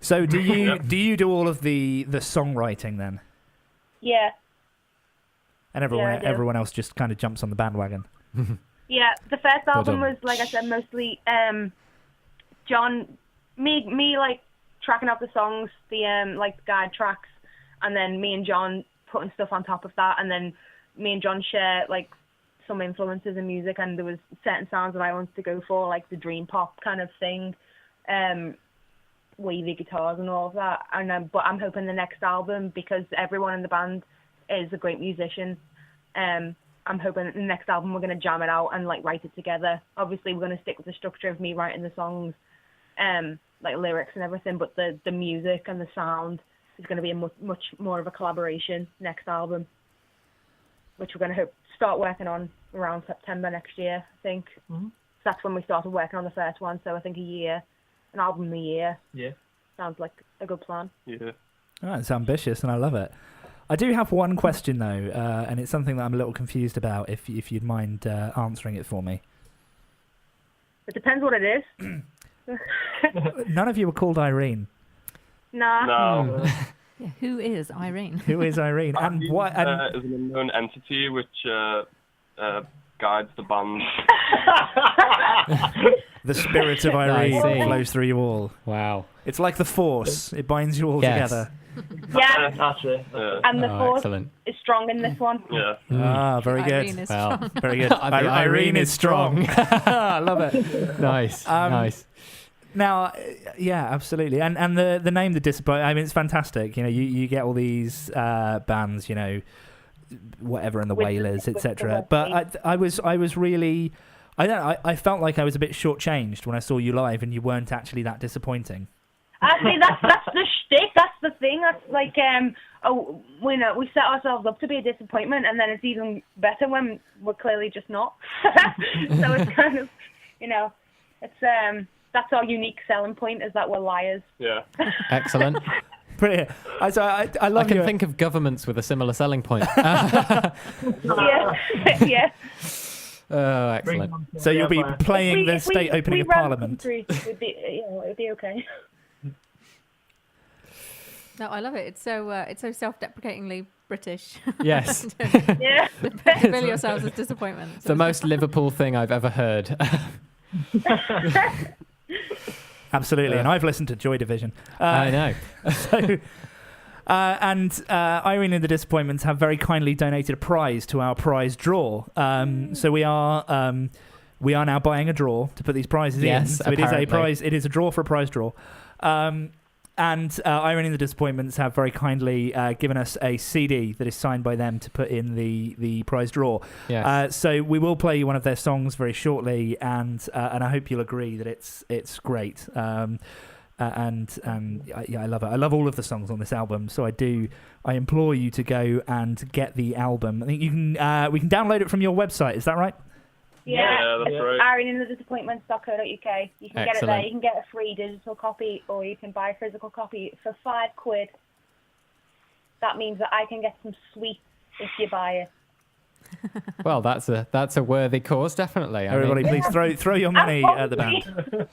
So do you do all of the songwriting then? Yeah. And everyone else just kind of jumps on the bandwagon. Yeah, the first album was, like I said, mostly John, me tracking out the songs, the guide tracks, and then me and John putting stuff on top of that, and then me and John share some influences in music, and there was certain sounds that I wanted to go for, like the dream pop kind of thing, wavy guitars and all of that. And but I'm hoping the next album, because everyone in the band is a great musician, I'm hoping the next album we're going to jam it out and like write it together. Obviously, we're going to stick with the structure of me writing the songs, like lyrics and everything, but the music and the sound is going to be a much more of a collaboration next album, which we're going to start working on around September next year, I think. Mm-hmm. So that's when we started working on the first one, so I think an album a year. Yeah. Sounds like a good plan. Yeah. Oh, it's ambitious, and I love it. I do have one question, though, and it's something that I'm a little confused about, if you'd mind answering it for me. It depends what it is. None of you were called Irene. Nah. No. Yeah, who is Irene? Who is Irene? And what? And is an unknown entity which guides the band. the spirit of Irene I see. flows through you all. Wow. It's like the Force. It binds you all together. Yeah. That's it. And the force excellent. is strong in this one. Yeah. Ah, very good. Irene is Wow. strong. Very good. Irene is strong. I love it. Nice. Nice. Now, yeah, absolutely, and the name The Disappointment. I mean, it's fantastic. You know, you get all these bands, you know, whatever, and the Wailers, etc. But I was really, I felt like I was a bit shortchanged when I saw you live, and you weren't actually that disappointing. Actually, that's the shtick. That's the thing. That's like, we set ourselves up to be a disappointment, and then it's even better when we're clearly just not. So it's kind of, you know, it's that's our unique selling point, is that we're liars. Yeah. Excellent. Brilliant. I love. I can think of governments with a similar selling point. Yeah. Yeah. Oh, excellent. So you'll be playing the state opening of Parliament. It would be okay. No, I love it. It's so self-deprecatingly British. Yes. Yeah. Bill yourselves as disappointment. It's the most Liverpool thing I've ever heard. Absolutely, and I've listened to Joy Division. I know. So, and Irene and the Disappointments have very kindly donated a prize to our prize draw. So we are now buying a draw to put these prizes in. So apparently. it is a prize. It is a draw for a prize draw. And Irene and the Disappointments have very kindly given us a CD that is signed by them to put in the prize draw. Yes. So we will play you one of their songs very shortly, and I hope you'll agree that it's great. Yeah, I love it. I love all of the songs on this album. So I implore you to go and get the album. I think you can. We can download it from your website. Is that right? Yeah, that's right. ironindthedisappointments.co.uk. You can get it there. You can get a free digital copy, or you can buy a physical copy for £5. That means that I can get some sweets if you buy it. Well, that's a worthy cause, definitely. Everybody, please throw your money at the band.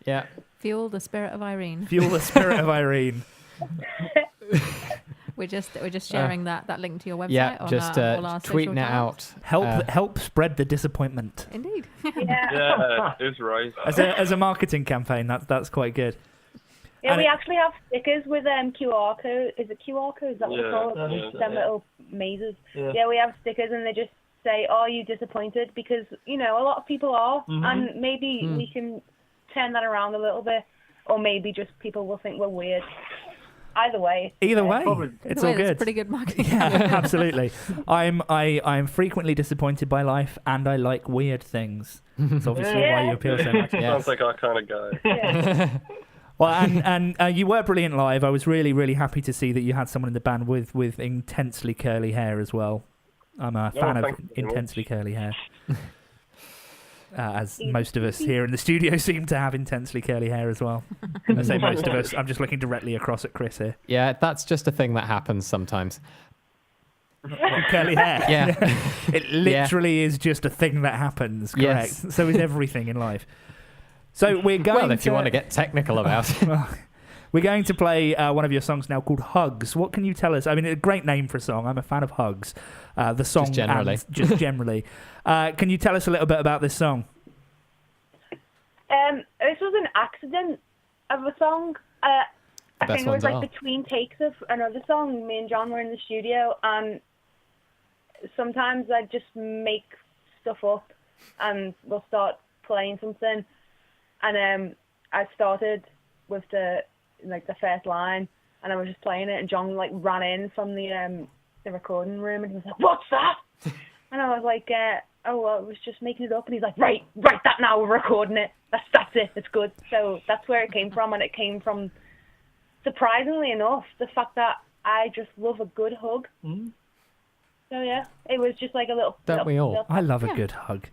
Yeah. Fuel the spirit of Irene. Fuel the spirit of Irene. We're just sharing that link to your website. Yeah, on just all our tweeting it out. Help spread the disappointment. Indeed. Yeah. Is right. As a marketing campaign, that's quite good. Yeah, And we actually have stickers with QR code. Is it QR code? Is that what they call it? Them little mazes. Yeah, we have stickers, and they just say, "Are you disappointed?" Because a lot of people are, and maybe we can turn that around a little bit, or maybe just people will think we're weird. Either way, it's all good. It's pretty good marketing. Yeah, absolutely. I'm frequently disappointed by life, and I like weird things. That's obviously why you appeal so much. Sounds like our kind of guy. Yeah. Well, and you were brilliant live. I was really, really happy to see that you had someone in the band with intensely curly hair as well. I'm a fan of intensely curly hair. As most of us here in the studio seem to have intensely curly hair as well. I say most of us. I'm just looking directly across at Chris here. Yeah, that's just a thing that happens sometimes. Curly hair. Yeah. It literally is just a thing that happens, correct? Yes. So is everything in life. So we're going Well, if you want to get technical about it. We're going to play one of your songs now called Hugs. What can you tell us? I mean, a great name for a song. I'm a fan of Hugs. The song just generally. Can you tell us a little bit about this song? This was an accident of a song. I think it was between takes of another song. Me and John were in the studio, and sometimes I just make stuff up, and we'll start playing something. And I started with the first line, and I was just playing it, and John like ran in from the recording room, and he was like, "What's that?" And I was like, "Oh, well, I was just making it up." And he's like, "Right, write that now. We're recording it. That's it. It's good." So that's where it came from, and it came from, surprisingly enough, the fact that I just love a good hug. So yeah, it was just like a little. Don't we all? I love a good hug.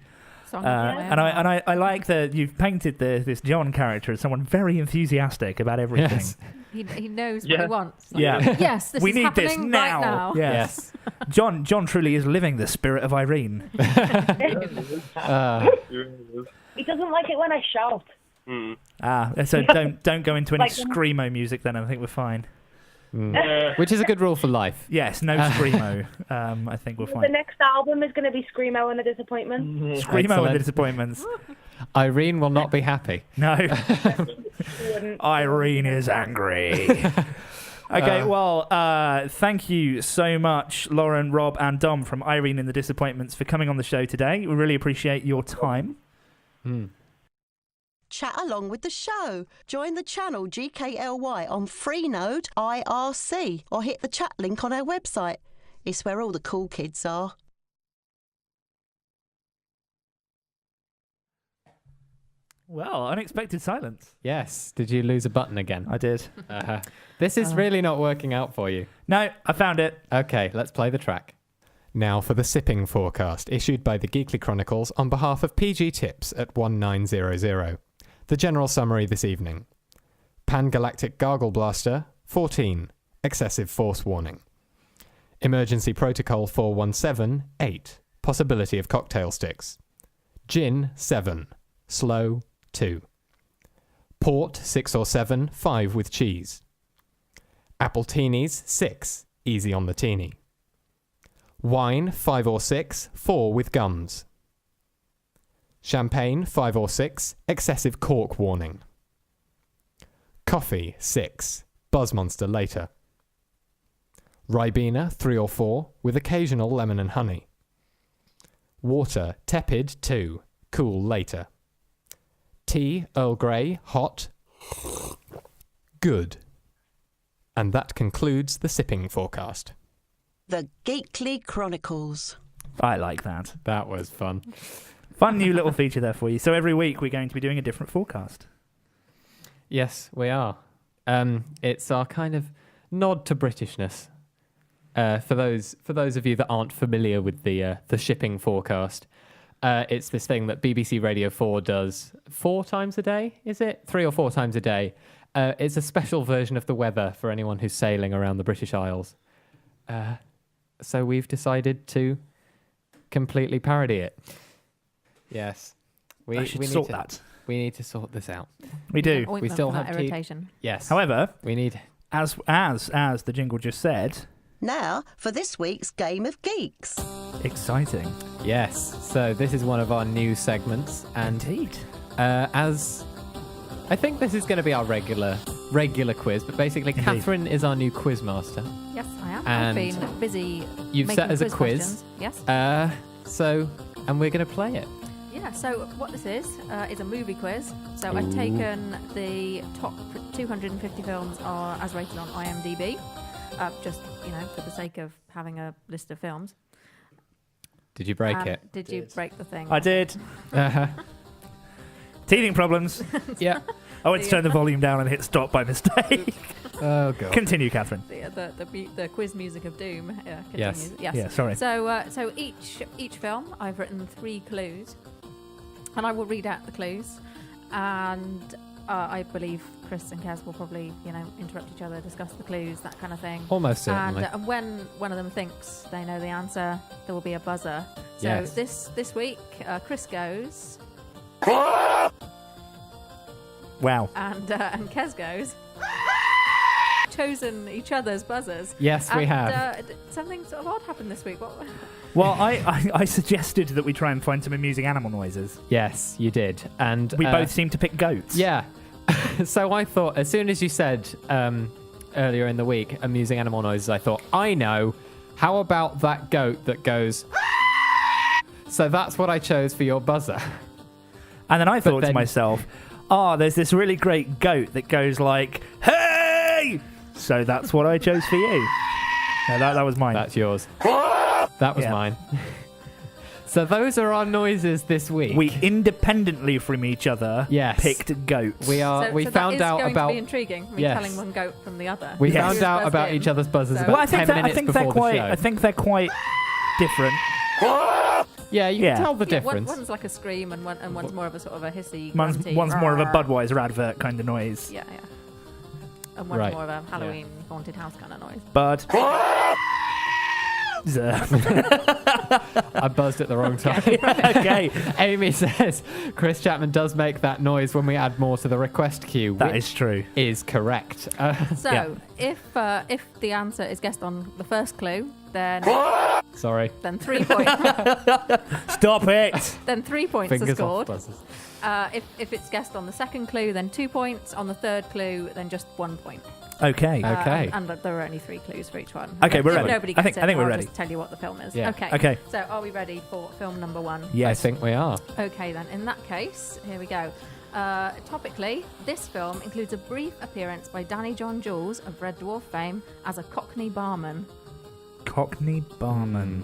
Song And I like that you've painted this John character as someone very enthusiastic about everything. Yes. He knows what he wants. Like, Yeah. Yes, this We is need this happening now. right now. Yes. John truly is living the spirit of Irene. He doesn't like it when I shout. So don't go into any screamo music then. I think we're fine. Which is a good rule for life. Yes, no screamo. I think we're fine. The next album is going to be Screamo and the Disappointment. Screamo and Excellent. the disappointments. Irene will not be happy. No. Irene is angry. Okay, well, thank you so much, Lauren, Rob, and Dom from Irene and the Disappointments for coming on the show today. We really appreciate your time. Chat along with the show. Join the channel GKLY on Freenode IRC or hit the chat link on our website. It's where all the cool kids are. Well, unexpected silence. Yes. Did you lose a button again? I did. This is really not working out for you. No, I found it. Okay, let's play the track. Now for the sipping forecast, issued by the Geekly Chronicles on behalf of PG Tips at 1900. The general summary this evening. Pan-Galactic Gargle Blaster, 14. Excessive force warning. Emergency Protocol 417, 8. Possibility of cocktail sticks. Gin, 7. Slow, 2. Port, 6 or 7, 5 with cheese. Appletinis, 6. Easy on the teeny. Wine, 5 or 6, 4 with gums. Champagne, 5 or 6, excessive cork warning. Coffee, 6, buzz monster later. Ribena, 3 or 4, with occasional lemon and honey. Water, tepid, 2, cool later. Tea, Earl Grey, hot, good. And that concludes the sipping forecast. The Geekly Chronicles. I like that. That was fun. Fun new little feature there for you. So every week we're going to be doing a different forecast. Yes, we are. It's our kind of nod to Britishness. For those of you that aren't familiar with the shipping forecast, it's this thing that BBC Radio 4 does 4 times a day, is it? 3 or 4 times a day. It's a special version of the weather for anyone who's sailing around the British Isles. So we've decided to completely parody it. Yes. I should sort that. We need to sort this out. We do. We still for have that tea. irritation. Yes. However, we need... as the jingle just said... Now for this week's Game of Geeks. Exciting. Yes. So this is one of our new segments. And Indeed. as... I think this is going to be our regular quiz, but basically Indeed. Katharine is our new quiz master. Yes, I am. And I've been busy. You've making set as a quiz. questions. Yes. And we're going to play it. Yeah, so what this is a movie quiz. So I've taken the top 250 films as rated on IMDb, just, for the sake of having a list of films. Did you break it? Did you break the thing? I did. Teething problems. Yeah. I went to turn the volume down and hit stop by mistake. Oh, God. Continue, Katharine. The quiz music of doom continues. Yes. Yeah, sorry. So each film, I've written 3 clues, and I will read out the clues, and I believe Chris and Kaz will probably, interrupt each other, discuss the clues, that kind of thing. Almost certainly. And when one of them thinks they know the answer, there will be a buzzer. So Yes. this week, Chris goes, Wow. and Kez goes. Chosen each other's buzzers. Yes, we have. Something sort of odd happened this week. What? Well, I suggested that we try and find some amusing animal noises. Yes, you did. And We both seem to pick goats. Yeah. So I thought, as soon as you said earlier in the week, amusing animal noises, I thought, I know. How about that goat that goes... So that's what I chose for your buzzer. And then I thought to myself, there's this really great goat that goes like, hey! So that's what I chose for you. No, that was mine. That's yours. That was mine. So those are our noises this week. We independently from each other picked goats. We found out going about. To be intriguing. Me telling one goat from the other. We found out about each other's buzzers about 10 minutes before the show. I think they're quite different. Yeah, you can tell the difference. One's like a scream, and one's more of a sort of a hissy. One's more of a Budweiser advert kind of noise. Yeah. And one's more of a Halloween haunted house kind of noise. Bud. I buzzed at the wrong time. Okay. Amy says Chris Chapman does make that noise when we add more to the request queue. That is true. Is correct. If the answer is guessed on the first clue, then sorry. Then 3 points. Stop it. Then 3 points Fingers are scored. off buzzers. If it's guessed on the second clue, then 2 points. On the third clue, then just 1 point. Okay. And there are only 3 clues for each one. Okay, we're if ready. Nobody I gets think we're I'll ready. Just tell you what the film is. Yeah. Okay. So are we ready for film number 1? Yes. I think we are. Okay, then. In that case, here we go. Topically, this film includes a brief appearance by Danny John Jules of Red Dwarf fame as a Cockney barman. Cockney barman.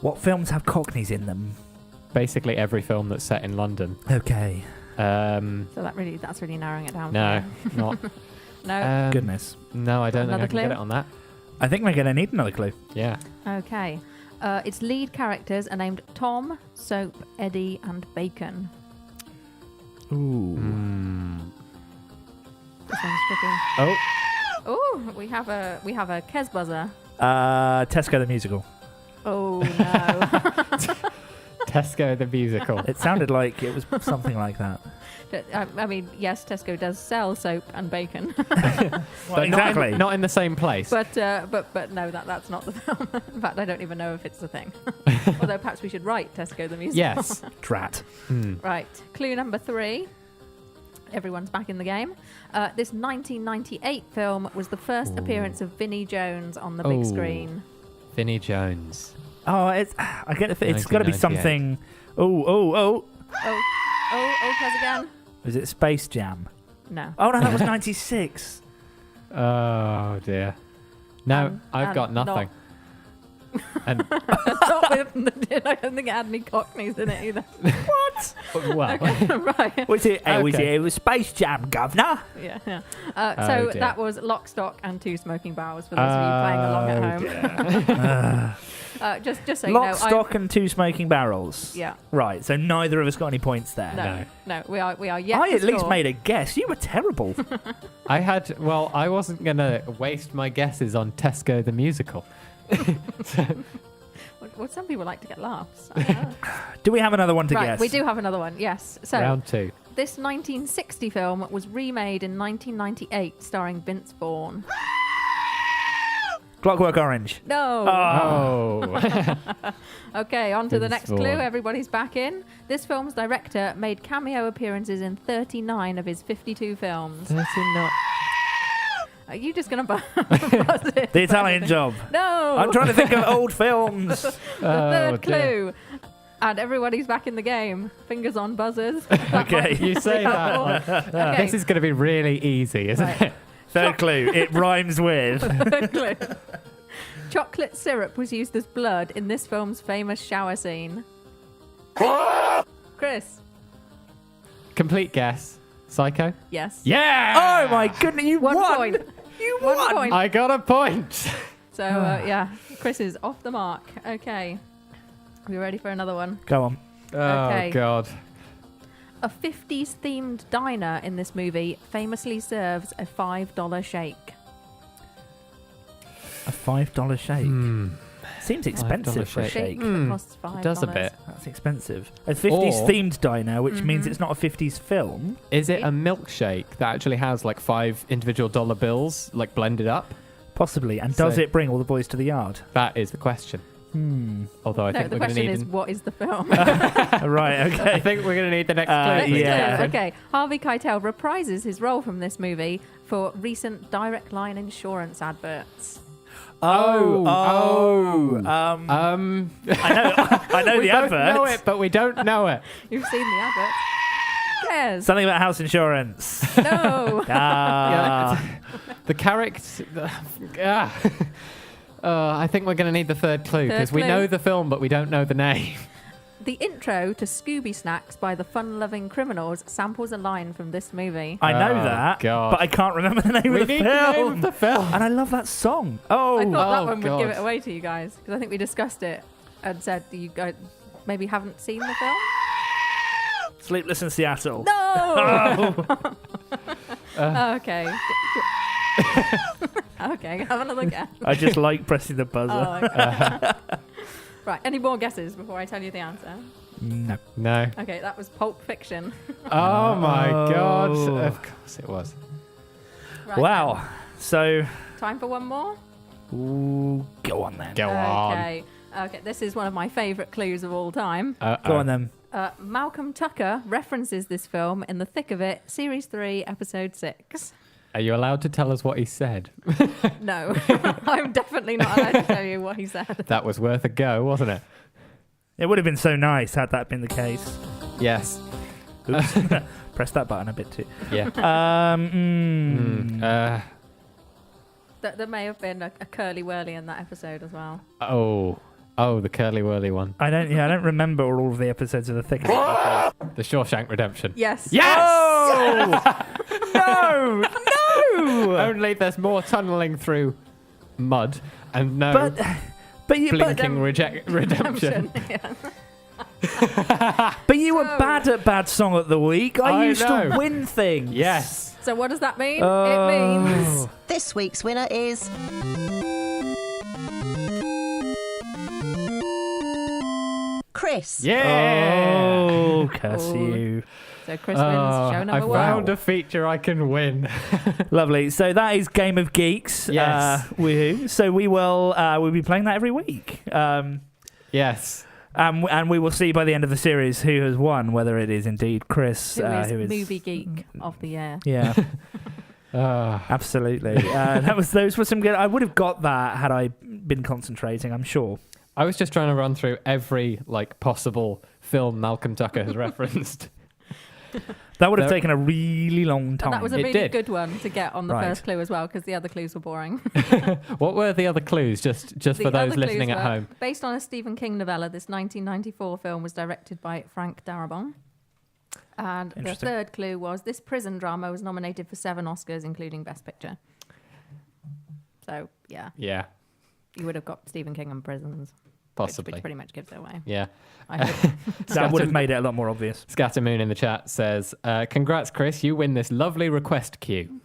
What films have Cockneys in them? Basically every film that's set in London. Okay. So that's really narrowing it down. No, not. No. Goodness. No, I don't think I Another can clue? get it on that. I think we're going to need another clue. Yeah. Okay. Its lead characters are named Tom, Soap, Eddie, and Bacon. Ooh. This one's tricky. Oh. Oh, we have a Kes buzzer. Tesco the musical. Oh no. Tesco the musical. It sounded like it was something like that. I mean, yes, Tesco does sell soap and bacon, Well, exactly. Not in the same place. but no, that's not the film. In fact, I don't even know if it's the thing. Although perhaps we should write Tesco the musical. Yes. Drat. Right. Clue number 3. Everyone's back in the game. This 1998 film was the first appearance of Vinnie Jones on the big screen. Vinnie Jones. Oh, I get the it's got to be 1998. something. Oh, Kes again? was it Space Jam? No. Oh no, that was 96. Oh dear. No, I've got nothing. And Not with, I don't think it had any Cockneys in it either. What? well, Okay, right. Was it? Okay. It was Space Jam, governor. Yeah. Oh, So dear. that was Lock, Stock, and Two Smoking Barrels for those of you playing along at home. Just so you Lock, know, Stock, and Two Smoking Barrels. Yeah. Right. So neither of us got any points there. No, we are yet. I to at least score. made a guess. You were terrible. I wasn't gonna waste my guesses on Tesco the musical. Well, some people like to get laughs. I don't know. Do we have another one to Right, guess? we do have another one. Yes. So Round 2. this 1960 film was remade in 1998, starring Vince Vaughn. Clockwork Orange. No. Oh. Okay, on to the Vince next Vaughn. clue. Everybody's back in. This film's director made cameo appearances in 39 of his 52 films. 39. Are you just going to buzz it? The Italian Job. No. I'm trying to think of old films. The third clue. And everybody's back in the game. Fingers on buzzers. Okay. You say that. Okay. This is going to be really easy, isn't Right. it? Third clue. It rhymes with. Third clue. Chocolate syrup was used as blood in this film's famous shower scene. Chris. Complete guess. Psycho? Yes. Yeah! Oh my goodness! You One won. point. You One won. point. I got a point. So, yeah, Chris is off the mark. Okay. Are we ready for another one? Go on. Okay. Oh, God. A 50s themed diner in this movie famously serves a $5 shake. A $5 shake. Seems expensive for a shake. shake. It costs $5. It does a bit. That's expensive. A 50s themed diner, which means it's not a 50s film. Is it a milkshake that actually has like 5 individual dollar bills like blended up? Possibly. And So- does it bring all the boys to the yard? That is the question. Although I No, think the we're going to question need. is, what is the film? Right, I okay. think we're going to need the next Next clue. yeah. clue. Okay. Harvey Keitel reprises his role from this movie for recent Direct Line insurance adverts. I know the advert. We don't know it, but we don't know it. You've seen the advert. Yes. Something about house insurance. No. The character. I think we're going to need the third clue because we know the film, but we don't know the name. The intro to Scooby Snacks by the Fun-Loving Criminals samples a line from this movie. I know that, but I can't remember the name of the film. The name of the film. And I love that song. I thought that one would give it away to you guys because I think we discussed it and said you guys maybe haven't seen the film. Sleepless in Seattle. No. Okay. Okay, have another guess. I just like pressing the buzzer. Oh, okay. Right, any more guesses before I tell you the answer? No. Okay, that was Pulp Fiction. Oh my God. Of course it was. Right, wow. then. So. Time for one more? Ooh, go on then. Go on. Okay, this is one of my favourite clues of all time. Go on then. Malcolm Tucker references this film in The Thick of It, Series 3, Episode 6. Are you allowed to tell us what he said? No, I'm definitely not allowed to tell you what he said. That was worth a go, wasn't it? It would have been so nice had that been the case. Yes. Oops. Press that button a bit too. Yeah. There may have been a curly whirly in that episode as well. Oh, the curly whirly one. I don't remember all of the episodes of The Thick of It. The Shawshank Redemption. Yes. Yes! No! Only there's more tunneling through mud and no blinking redemption. Yeah. But you were bad at Bad Song of the Week. I used to win things. Yes. So what does that mean? It means... This week's winner is... Chris. Yeah. Oh, curse you. So Chris wins show number one. I found a feature I can win. Lovely. So that is Game of Geeks. Yes. Woohoo. So we'll be playing that every week. Yes. And we will see by the end of the series who has won, whether it is indeed Chris, who is who is movie geek of the year. Yeah. Absolutely. Those were some good. I would have got that had I been concentrating, I'm sure. I was just trying to run through every possible film Malcolm Tucker has referenced. That would have taken a really long time. And that was a really good one to get on the first clue as well, because the other clues were boring. What were the other clues, just for those listening at home? Based on a Stephen King novella, this 1994 film was directed by Frank Darabont. And the third clue was this prison drama was nominated for 7 Oscars, including Best Picture. So, yeah. Yeah. You would have got Stephen King and prisons. Possibly. Which pretty much gives it away. Yeah. That would have made it a lot more obvious. Scattermoon in the chat says, congrats, Chris. You win this lovely request queue.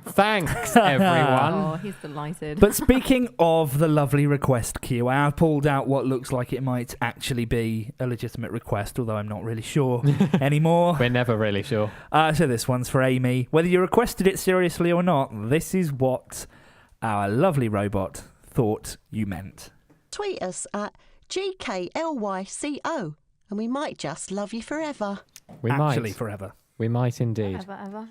Thanks, everyone. Oh, he's delighted. But speaking of the lovely request queue, I have pulled out what looks like it might actually be a legitimate request, although I'm not really sure anymore. We're never really sure. So this one's for Amy. Whether you requested it seriously or not, this is what our lovely robot thought you meant. Tweet us at GKLYCO and we might just love you forever. We Actually, might. forever. We might indeed. Ever.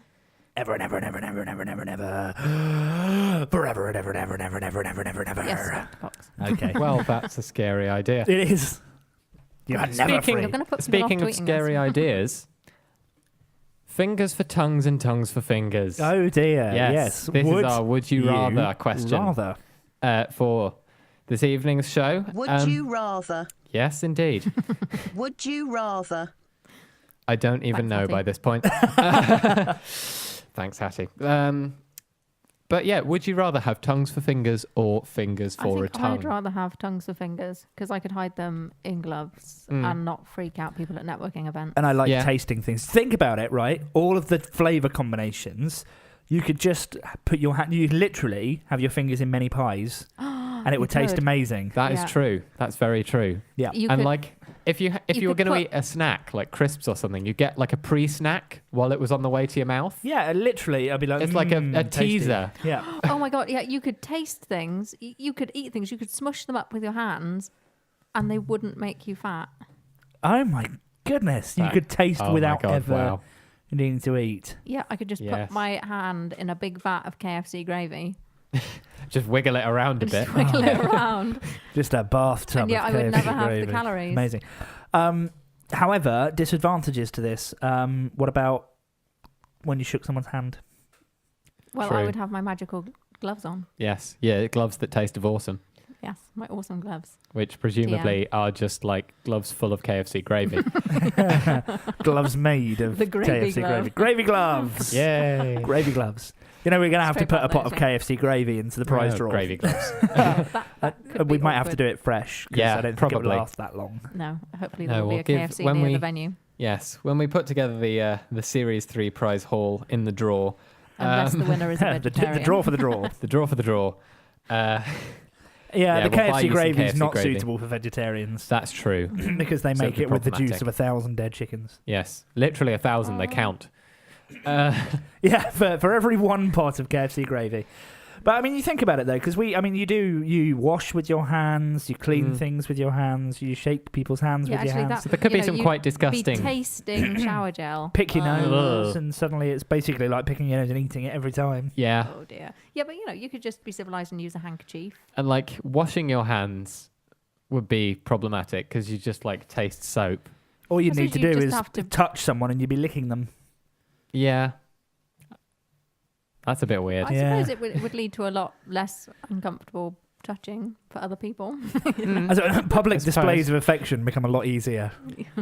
Ever and ever and ever and ever and ever and ever and ever. Forever and ever and ever and ever and ever and ever and ever and ever. Yes, Fox. Okay. Well, that's a scary idea. It is. You are never free. I'm gonna put Speaking of scary this. ideas, fingers for tongues and tongues for fingers. Oh dear. Yes. This is our would you rather question. Rather. For this evening's show. Would you rather? Yes, indeed. Would you rather? I don't even know Hattie. by this point. Thanks, Hattie. But yeah, would you rather have tongues for fingers or fingers for a tongue? I'd rather have tongues for fingers because I could hide them in gloves and not freak out people at networking events. And I like tasting things. Think about it, right? All of the flavour combinations, you could just put your hand, you literally have your fingers in many pies and it would taste amazing. That is true. That's very true. Yeah. And if you were going to eat a snack like crisps or something, you get like a pre-snack while it was on the way to your mouth. Yeah, literally, I'd be like, it's like a teaser. Yeah. Oh my god, yeah, you could taste things, you could eat things, you could smush them up with your hands, and they wouldn't make you fat. Oh my goodness, you could taste without ever needing to eat. Yeah, I could just put my hand in a big vat of KFC gravy. Just wiggle it around a bit. Just wiggle it around. Just a bathtub. And yet of I would KFC never have gravy. the calories. Amazing. However, disadvantages to this. What about when you shook someone's hand? Well, True. I would have my magical gloves on. Yes. Yeah, gloves that taste of awesome, Yes, my awesome gloves. which presumably are just like gloves full of KFC gravy. Gloves made of The gravy KFC glove. gravy. Gravy gloves. Yay. Gravy gloves. You know, we're going to have to Straight put a back pot of later. KFC gravy into the prize Oh, draw. gravy gloves. That could We be might have to awkward. do it fresh. 'Cause Yeah, I don't think it probably. will last that long. No, hopefully No, there will we'll be a give- KFC when near we- the venue. Yes, when we put together the Series 3 prize haul in the draw, Unless the winner is a the vegetarian. draw for the draw. the draw for the draw, Yeah, Yeah, the we'll buy KFC you some gravy is KFC not gravy. suitable for vegetarians that's true. because they So make it'd be it with the juice problematic. of 1,000 dead chickens. Yes, literally 1,000 they count. Yeah, for every one pot of KFC gravy. But I mean, you think about it though, because you wash with your hands, you clean things with your hands, you shake people's hands Yeah, with your actually, hands. So there could be you know, some you'd quite Be disgusting. tasting shower gel. Pick your nose, Ugh. and suddenly it's basically like picking your nose and eating it every time. Yeah, Oh dear. Yeah, but you could just be civilized and use a handkerchief. and like washing your hands would be problematic because you just like taste soap. All you I need to suppose you do just is have to- touch someone and you'd be licking them. Yeah, that's a bit weird. I Yeah. suppose it would lead to a lot less uncomfortable touching for other people. As public I suppose. displays of affection become a lot easier.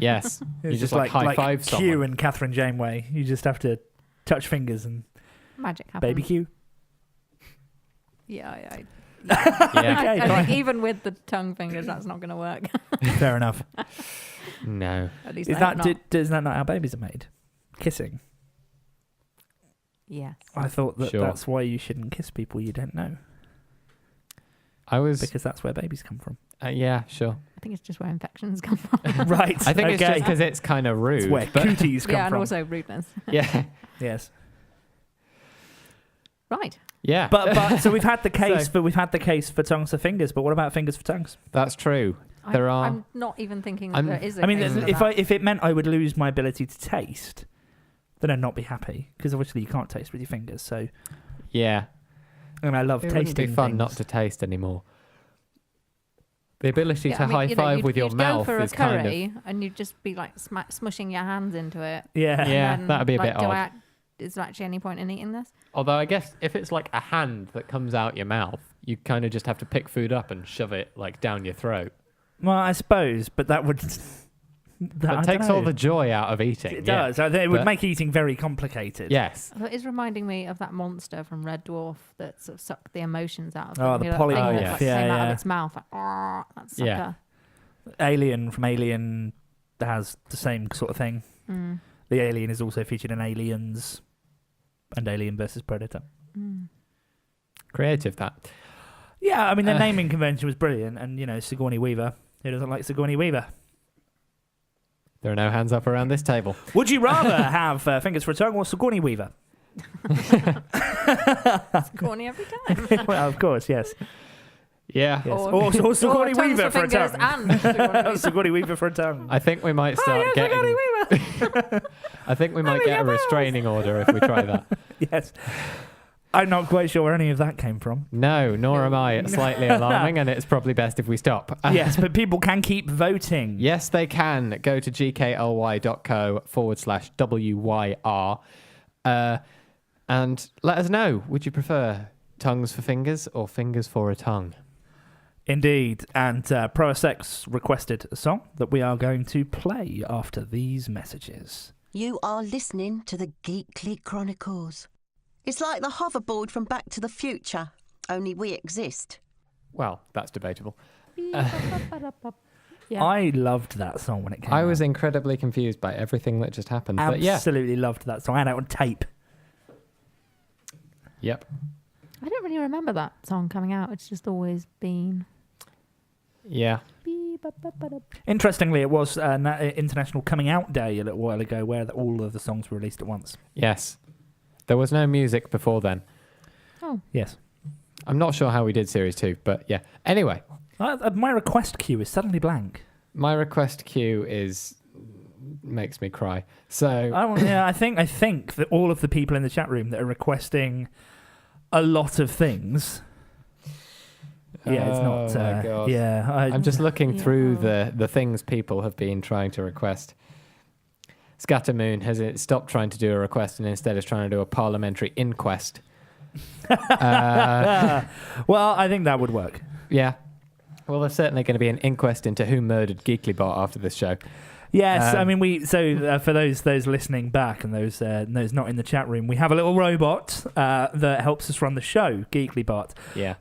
Yes, you It's just like high five Q someone. and Catherine Janeway. You just have to touch fingers and Magic happens. baby Q. Yeah, Yeah, Okay, I fine. think even with the tongue fingers, that's not going to work. Fair enough. no. At least Is I hope not. is that not how babies are made? Kissing. Yes. I thought that Sure. that's why you shouldn't kiss people you don't know, I was. because that's where babies come from. Yeah, sure. I think it's just where infections come from. Right. I think it's okay. just because it's kind of rude. It's where but- cooties come Yeah, and from. also rudeness. yeah, Yes. Right. yeah. But so we've had the case, So- but we've had the case for tongues for fingers. But what about fingers for tongues? That's true. There are. I'm not even thinking that I'm- there is a I mean, case for if that. it meant I would lose my ability to taste, then I'd not be happy because obviously you can't taste with your fingers. So, Yeah, and I love it wouldn't tasting. be fun things. not to taste anymore. The ability Yeah, to I mean, high five you'd- with your you'd mouth go for is a kind of. curry and you'd just be like smushing your hands into it. Yeah. Yeah, And then, that'd be a bit do odd. Is there actually any point in eating this? Although I guess if it's like a hand that comes out your mouth, you kind of just have to pick food up and shove it like down your throat. Well, I suppose, but that would. I That don't takes all know. the joy out of eating. It yeah. does. It would But- make eating very complicated. Yes. Although it is reminding me of that monster from Red Dwarf that sort of sucked the emotions out of Oh, them. the You know, that thing polymorph. that, yes. like, Yeah, came out yeah. of its mouth. Like, "Arr," that sucker. Yeah. Alien from Alien has the same sort of thing. Mm. The alien is also featured in Aliens and Alien versus Predator. Mm. Creative that. Yeah, I mean, the naming convention was brilliant. And, Sigourney Weaver. Who doesn't like Sigourney Weaver? There are no hands up around this table. Would you rather have Fingers for a Tongue or Sigourney Weaver? Corny every time. Well, of course, yes. Yeah. Yes. Or- Or Sigourney Or tongues Weaver for a fingers tongue. and Sigourney Weaver. Sigourney Weaver for a tongue. I think we might start getting. I think we might get a restraining order if we try that. Yes. I'm not quite sure where any of that came from. No, nor am I. It's slightly alarming, and it's probably best if we stop. Yes, but people can keep voting. Yes, they can. Go to gkly.co/WYR and let us know. Would you prefer tongues for fingers or fingers for a tongue? Indeed. And ProSX requested a song that we are going to play after these messages. You are listening to the Geekly Chronicles. It's like the hoverboard from Back to the Future, only we exist. Well, that's debatable. Yeah. I loved that song when it came out. I was incredibly confused by everything that just happened. But yeah. Absolutely loved that song. I had it on tape. Yep. I don't really remember that song coming out. It's just always been. Yeah. Interestingly, it was International Coming Out Day a little while ago where all of the songs were released at once. Yes. There was no music before then. Oh. Yes. I'm not sure how we did Series 2, but yeah. Anyway, My request queue is suddenly blank. my request queue makes me cry. So I think that all of the people in the chat room that are requesting a lot of things Yeah, it's not. my God. Yeah, I'm just looking through the things people have been trying to request. Scattermoon has stopped trying to do a request and instead is trying to do a parliamentary inquest. Well, I think that would work. Yeah. Well, there's certainly going to be an inquest into who murdered Geeklybot after this show. Yes, I mean for those listening back and those not in the chat room, we have a little robot that helps us run the show, Geeklybot. Yeah.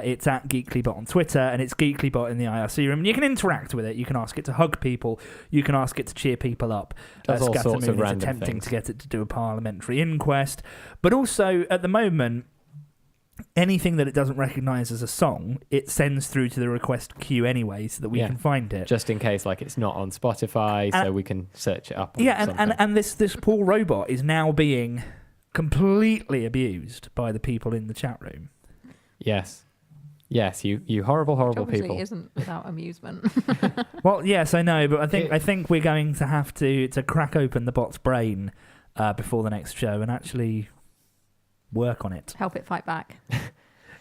It's at Geeklybot on Twitter, and it's Geeklybot in the IRC room. And you can interact with it. You can ask it to hug people. You can ask it to cheer people up. Does all sorts of random attempting things. to get it to do a parliamentary inquest, but also at the moment, anything that it doesn't recognise as a song, it sends through to the request queue anyway, so that we can find it. Just in case, like, it's not on Spotify, so we can search it up. And this poor robot is now being completely abused by the people in the chat room. Yes, you horrible Obviously people. Isn't without amusement. Well, yes, I know, but I think we're going to have to crack open the bot's brain before the next show and actually work on it. Help it fight back.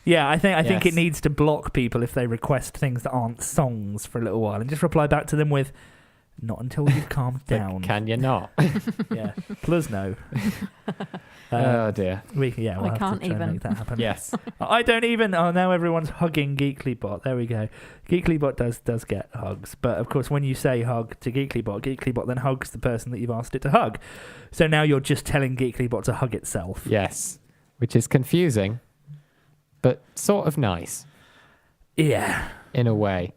Yeah, I think it needs to block people if they request things that aren't songs for a little while, and just reply back to them with, "Not until you've calmed down." Can you not? Yeah, plus no. Oh dear. We'll I have can't to try and even. make that happen. Yes. I don't even. Oh, now everyone's hugging Geeklybot. There we go. Geeklybot does get hugs, but of course, when you say hug to Geeklybot then hugs the person that you've asked it to hug. So now you're just telling Geeklybot to hug itself. Yes. Which is confusing, but sort of nice. Yeah. In a way.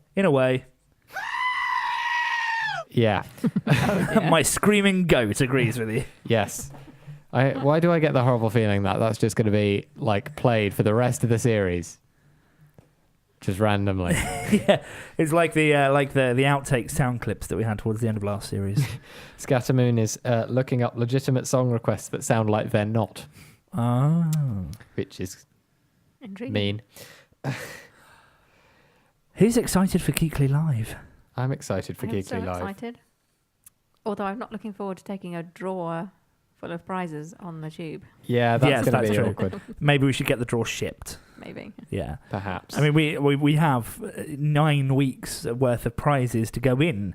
Yeah. My screaming goat agrees with you. Yes. Why do I get the horrible feeling that that's just going to be like played for the rest of the series? Just randomly. Yeah. It's like the outtake sound clips that we had towards the end of last series. Scattermoon is looking up legitimate song requests that sound like they're not. Oh. Which is Intriguing. mean. Who's excited for Geekly Live? I'm excited for I'm Geekly so Live. excited. Although I'm not looking forward to taking a drawer full of prizes on the tube. Yeah, that's going to be true. awkward. Maybe we should get the drawer shipped. Maybe. Yeah. Perhaps. I mean, we have 9 weeks worth of prizes to go in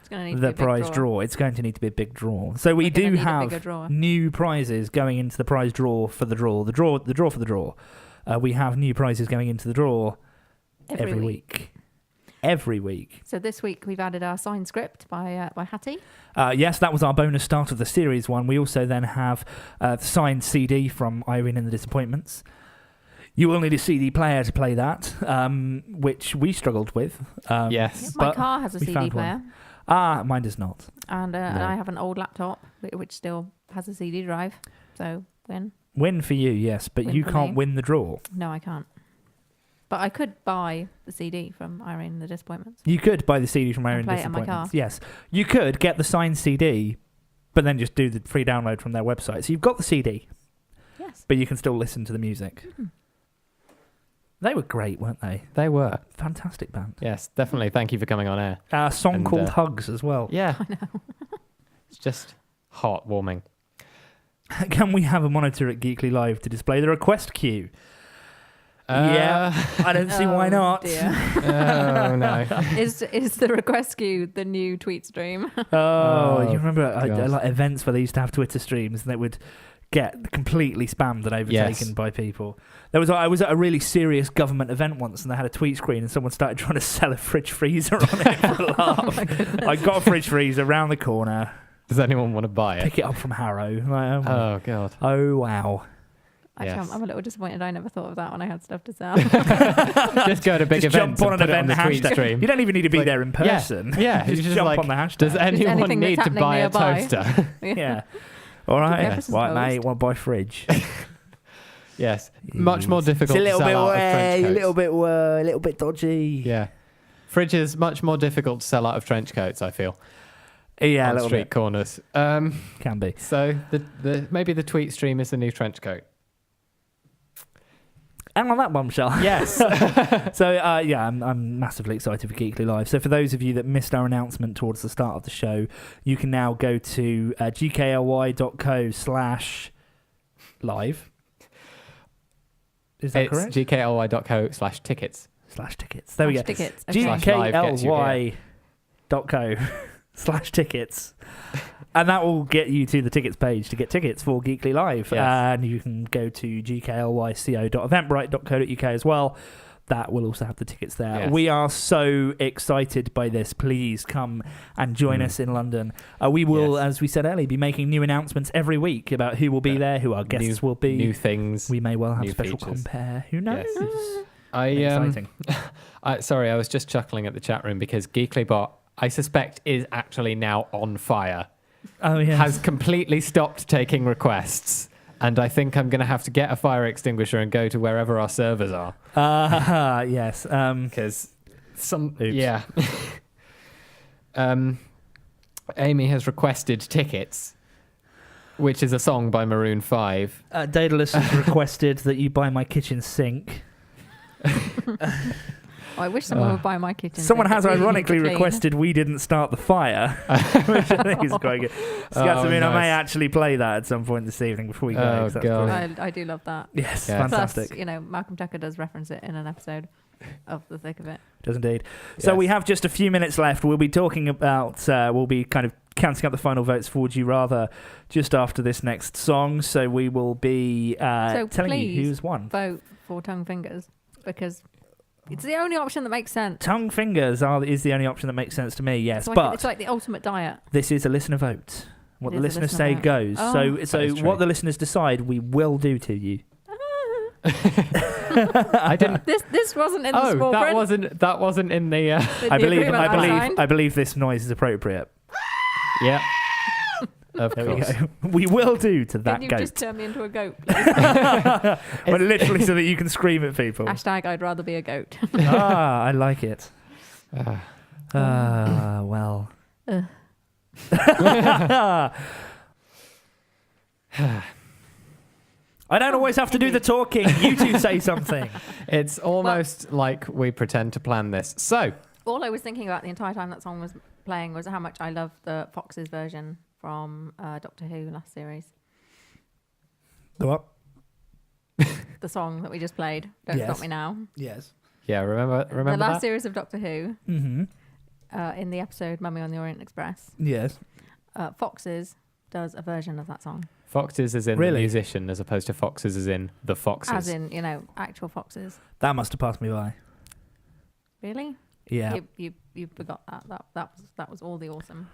It's going to need to the be a big prize draw. It's going to need to be a big draw. So we We're gonna do need a have bigger drawer. new prizes going into the prize draw for the draw. The draw for the draw. We have new prizes going into the draw every week. Every week. So this week we've added our signed script by Hattie. Yes, that was our bonus start of the series one. We also then have the signed CD from Irene and the Disappointments. You will need a CD player to play that, which we struggled with. Yes. My but car has a we CD found player. one. Mine does not. And I have an old laptop which still has a CD drive. So win. Win for you, yes, but Win you for can't me. win the draw. No, I can't. But I could buy the CD from Irene and the Disappointments. You could buy the CD from Irene play it in my Disappointments. car. Yes. You could get the signed CD, but then just do the free download from their website. So you've got the CD, Yes. but you can still listen to the music. They were great, weren't they? They were. Fantastic band. Yes, definitely. Thank you for coming on air. A song And, called Hugs as well. Yeah. I know. It's just heartwarming. Can we have a monitor at Geekly Live to display the request queue? Yeah, I don't see why not. Dear. Oh, no. Is the request queue the new tweet stream? Oh, you remember God. like events where they used to have Twitter streams and they would get completely spammed and overtaken Yes. by people. I was at a really serious government event once and they had a tweet screen and someone started trying to sell a fridge freezer on it for a laugh. I got a fridge freezer around the corner. Does anyone want to buy it? Pick it up from Harrow. Like, Oh, God. oh wow. Actually, Yes. I'm a little disappointed. I never thought of that when I had stuff to sell. Just go to big Just events jump on and an put it on event the tweet hashtag. stream. You don't even need to be Like, there in person. Yeah. just you jump like, on the hashtag. Does anyone anything need that's to buy a happening nearby? toaster? Yeah. All right. Jefferson's Right, toast. mate. Want to buy a fridge? Yes. Much more difficult It's a little to bit sell out of trench coats. a little bit dodgy. Yeah. Fridges much more difficult to sell out of trench coats, I feel. Yeah, a on little street bit. corners. Can be. So the maybe the tweet stream is the new trench coat. And on that bombshell. Yes. So, yeah, I'm massively excited for Geekly Live. So for those of you that missed our announcement towards the start of the show, you can now go to gkly.co/live. Is that It's correct? gkly.co/tickets. /tickets. There we go. Tickets. Okay. GKLY.co/tickets. And that will get you to the tickets page to get tickets for Geekly Live. Yes. And you can go to gklyco.eventbrite.co.uk as well. That will also have the tickets there. Yes. We are so excited by this. Please come and join us in London. We will, as we said earlier, be making new announcements every week about who will be there, who our guests will be. New things. We may well have new special features. compare. Who knows? Yes. Exciting. Sorry, I was just chuckling at the chat room because GeeklyBot, I suspect, is actually now on fire. Oh, yeah. Has completely stopped taking requests. And I think I'm going to have to get a fire extinguisher and go to wherever our servers are. Yes. Because Oops. Yeah. Amy has requested Tickets, which is a song by Maroon 5. Daedalus has requested that you buy my kitchen sink. I wish someone would buy my kitchen. Someone sink. has It's really ironically clean. requested we didn't start the fire, which I think is quite good. Katharine, I may actually play that at some point this evening before we go. Oh, 'cause that's God. brilliant. I do love that. Yes, Yeah. fantastic. Plus, Malcolm Tucker does reference it in an episode of The Thick of It. Does indeed. So Yes. we have just a few minutes left. We'll be talking about, we'll be kind of counting up the final votes for Would You Rather just after this next song. So we will be telling you please who's won. Vote for Tongue Fingers because it's the only option that makes sense. Tongue fingers is the only option that makes sense to me, yes. It's like the ultimate diet. This is a listener vote. What It the is a listeners listener say vote. goes. Oh. So That is true. what the listeners decide, we will do to you. I didn't. This wasn't in the small print. That wasn't in the. I believe signed. I believe this noise is appropriate. Yeah. Of There we course. go. We will do to that Can you goat. just turn me into a goat? Well, literally so that you can scream at people. Hashtag I'd rather be a goat. I like it. Well. I don't always have to do the talking. You two say something. It's almost like we pretend to plan this. So, All I was thinking about the entire time that song was playing was how much I love the Fox's version from Doctor Who last series. The what? The song that we just played. Don't Yes. Stop Me Now. Yes. yeah, remember The last that? series of Doctor Who, Mm-hmm. in the episode Mummy on the Orient Express, Yes. Fox's does a version of that song. Foxes is in the Really? musician as opposed to Foxes is in the Foxes. As in, actual foxes. That must have passed me by. Really? Yeah. You forgot that. That was all the awesome.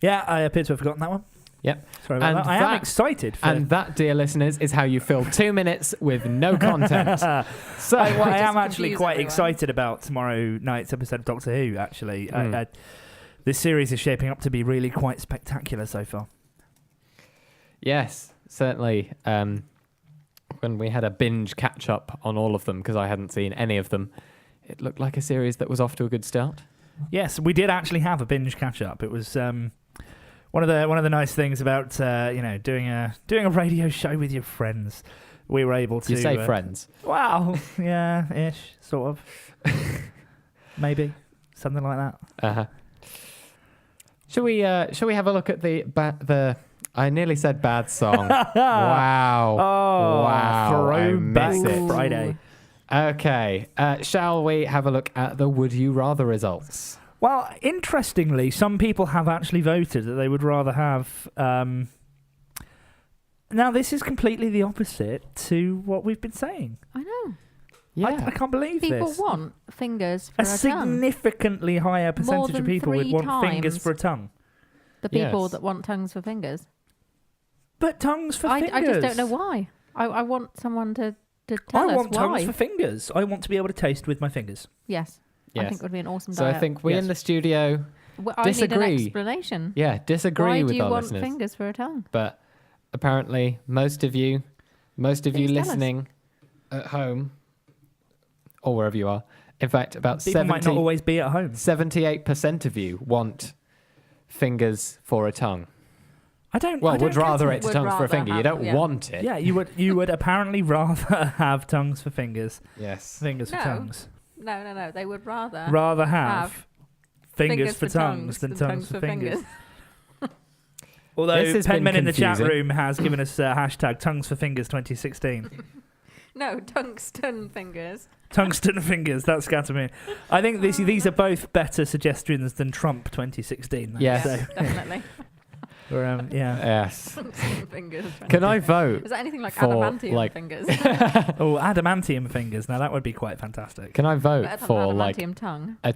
Yeah, I appear to have forgotten that one. Yep. Sorry about And that. I am that- excited. For And that, dear listeners, is how you fill 2 minutes with no content. So, I Just am actually confuse quite everyone. excited about tomorrow night's episode of Doctor Who, actually. Mm. This series is shaping up to be really quite spectacular so far. yes, certainly. When we had a binge catch up on all of them, because I hadn't seen any of them, it looked like a series that was off to a good start. Yes, we did actually have a binge catch-up. It was one of the nice things about doing a radio show with your friends. We were able to... You say friends. Well, yeah, ish, sort of. Maybe. Something like that. Uh-huh. Shall we have a look at the I nearly said bad song. Wow. Oh, wow. I throwback missed it. Friday. Okay. Shall we have a look at the Would You Rather results? Well, interestingly, some people have actually voted that they would rather have... Now, this is completely the opposite to what we've been saying. I know. I can't believe People this. want fingers for A a tongue. significantly higher percentage than of people would 3 want fingers times. for a tongue. The people Yes. that want tongues for fingers. But tongues for fingers. I just don't know why. I want someone to tell I us want why. tongues for fingers. I want to be able to taste with my fingers. Yes. I Yes. think it would be an awesome So diet. I think we Yes. in the studio, I need disagree. an explanation. disagree Why with do you our want listeners. fingers for a tongue? But apparently, most of you Please tell us. listening at home or wherever you are, in fact, about People might not always be at home. 78% of you want fingers for a tongue. I don't. Well, I don't would rather get it to Would tongues for a rather finger. You have- don't yeah. want it. Yeah, you would apparently rather have tongues for fingers, Yes. fingers for No. tongues. No. They would rather Rather have have fingers for tongues than tongues for fingers. This Although has Penman been in the chat confusing. room has given us hashtag tongues for fingers 2016. No, tungsten fingers. Tungsten fingers, that's Katharine. I think these are both better suggestions than Trump 2016. Though, Yes. so. Definitely. Yeah. Yes. Tungsten fingers. Can I vote? Is that anything like for, adamantium like- fingers? Oh, adamantium fingers. Now that would be quite fantastic. Can I vote Better than for like adamantium tongue. a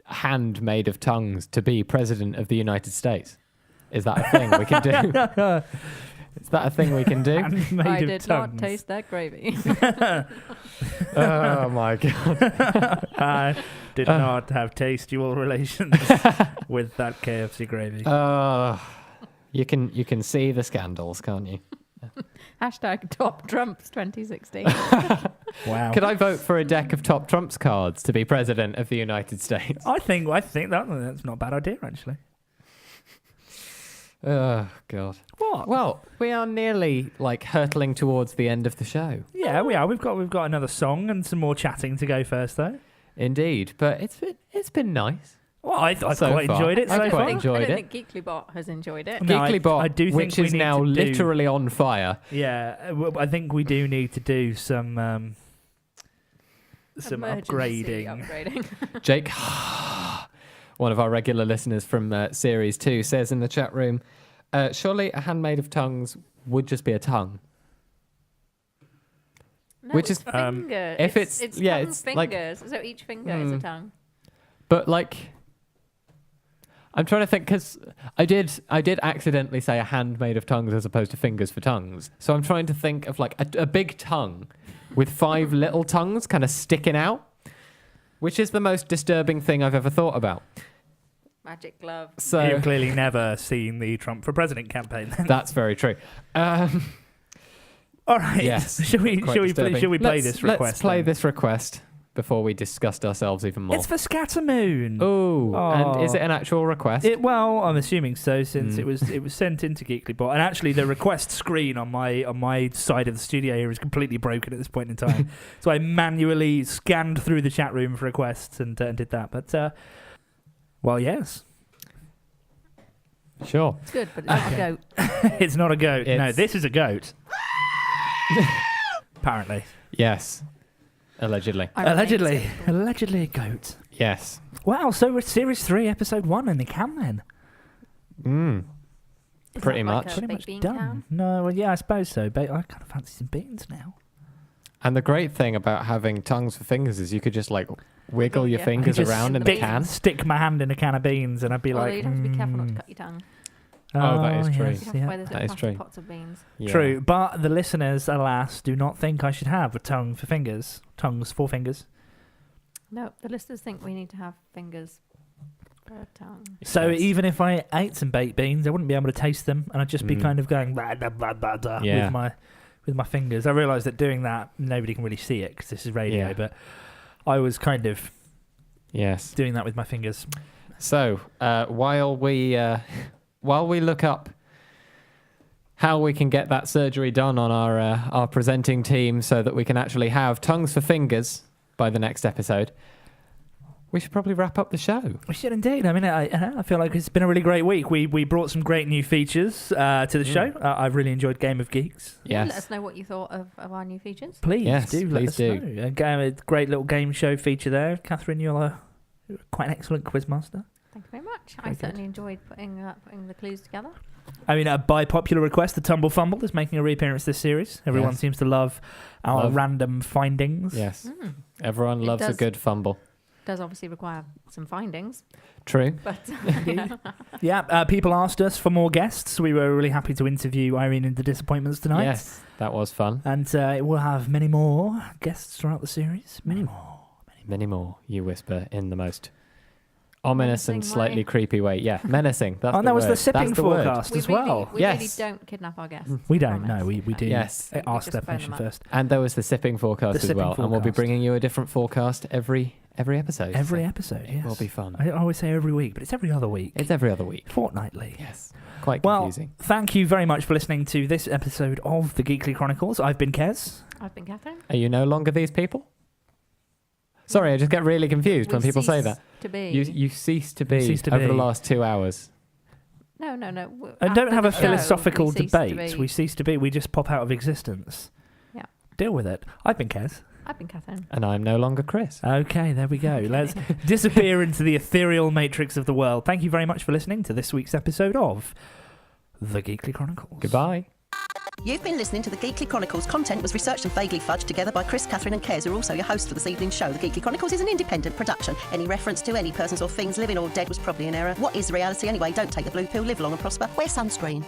hand made of tongues to be president of the United States? Is that a thing we can do? Is that a thing we can do? Handmade I of did tongues. not taste that gravy. Oh my god. I did not have tastual relations with that KFC gravy. You can see the scandals, can't you? Hashtag top Trumps 2016. Wow. Could I vote for a deck of top Trumps cards to be president of the United States? I think that's not a bad idea actually. Oh god. What? Well, we are nearly like hurtling towards the end of the show. Yeah, we are. We've got another song and some more chatting to go first though. Indeed, but it's been nice. Well, I've So quite far. enjoyed it I've so quite far. enjoyed I don't it. think Geeklybot has enjoyed it. No, Geeklybot, I do think which we is need now to do- literally on fire. Yeah, I think we do need to do some Emergency upgrading. Jake, one of our regular listeners from Series 2, says in the chat room, surely a hand made of tongues would just be a tongue. No, Which it's is, finger. if it's- it's yeah, tongue it's like- fingers. So each finger is a tongue. But like, I'm trying to think because I did accidentally say a hand made of tongues as opposed to fingers for tongues. So I'm trying to think of like a big tongue with 5 little tongues kind of sticking out, which is the most disturbing thing I've ever thought about. Magic glove. So You've clearly never seen the Trump for President campaign. Then. that's very true. All right. Yes, Shall we quite play disturbing. this request? Let's play then? this request before we disgust ourselves even more. It's for Scattermoon. Oh, and is it an actual request? Well, I'm assuming so, since it was sent into Geeklybot, and actually the request screen on my side of the studio here is completely broken at this point in time. So I manually scanned through the chat room for requests and did that. But well, yes, Sure. It's good, but it's not a goat. it's not a goat. No, It's- this is a goat. Apparently, Yes. Allegedly. allegedly a goat. Yes. Wow, so we're Series 3, Episode 1 in the can then. Is Pretty that like much. a Pretty baked much bean done. can? No, well, yeah, I suppose so. But I kind of fancy some beans now. And the great thing about having tongues for fingers is you could just like wiggle your Yeah. fingers Just around in the stick- can. Stick my hand in a can of beans, and I'd be Although like, you'd have to be careful not to cut your tongue. Oh, that is true. You yes, have to yeah. wear those that little is plastic true. pots of beans. Yeah. True, but the listeners, alas, do not think I should have a tongue for fingers. Tongues for fingers. No, the listeners think we need to have fingers for a tongue. So Yes. even if I ate some baked beans, I wouldn't be able to taste them, and I'd just be kind of going blah, blah, blah, blah, blah, Yeah. with my fingers. I realise that doing that, nobody can really see it because this is radio, Yeah. but I was kind of Yes. doing that with my fingers. So while we look up how we can get that surgery done on our presenting team so that we can actually have tongues for fingers by the next episode, we should probably wrap up the show. We should indeed. I mean, I feel like it's been a really great week. We brought some great new features to the show. I've really enjoyed Game of Geeks. Yeah, Yes. let us know what you thought of our new features. Please Yes, do let please us do. know. A great little game show feature there. Katharine, you're quite an excellent quizmaster. Thank you very much. I Very good. certainly enjoyed putting the clues together. I mean, by popular request, the Tumbl Fumbl is making a reappearance this series. Everyone Yes. seems to love our random findings. Yes. Mm. Everyone It loves a does. good fumble. Does obviously require some findings, True. but Yeah, people asked us for more guests. We were really happy to interview Irene in the Disappointments tonight. Yes, that was fun. And we'll have many more guests throughout the series. Many more. Many more, you whisper in the most ominous and Menacing slightly way. creepy way. Yeah, menacing. That's And the that was word. the sipping That's the word. forecast we as really, well. we Yes. really don't kidnap our guests. We don't promise. know. We do. Yes. We Ask just their phone permission them up. first. And there was the sipping forecast The as sipping well. And we'll be forecast. bringing you a different forecast every episode. Every so episode, It yes. will be fun. I always say every week, but it's every other week. It's every other week. Fortnightly. Yes. Quite Well, confusing. thank you very much for listening to this episode of the Geekly Chronicles. I've been Kez. I've been Katharine. Are you no longer these people? Sorry, I just get really confused when We people say cease that. To be. You ceased to be ceased to over be. the last 2 hours. No. And After don't have the a show, philosophical we cease to debate. be. We cease to be. We just pop out of existence. Yeah. Deal with it. I've been Kez. I've been Katharine. And I'm no longer Chris. Okay, there we go. Let's disappear into the ethereal matrix of the world. Thank you very much for listening to this week's episode of The Geekly Chronicles. Goodbye. You've been listening to the Geekly Chronicles. Content was researched and vaguely fudged together by Chris, Katharine and Kez, who are also your hosts for this evening's show. The Geekly Chronicles is an independent production. Any reference to any persons or things living or dead was probably an error. What is reality anyway? Don't take the blue pill, live long and prosper. Wear sunscreen.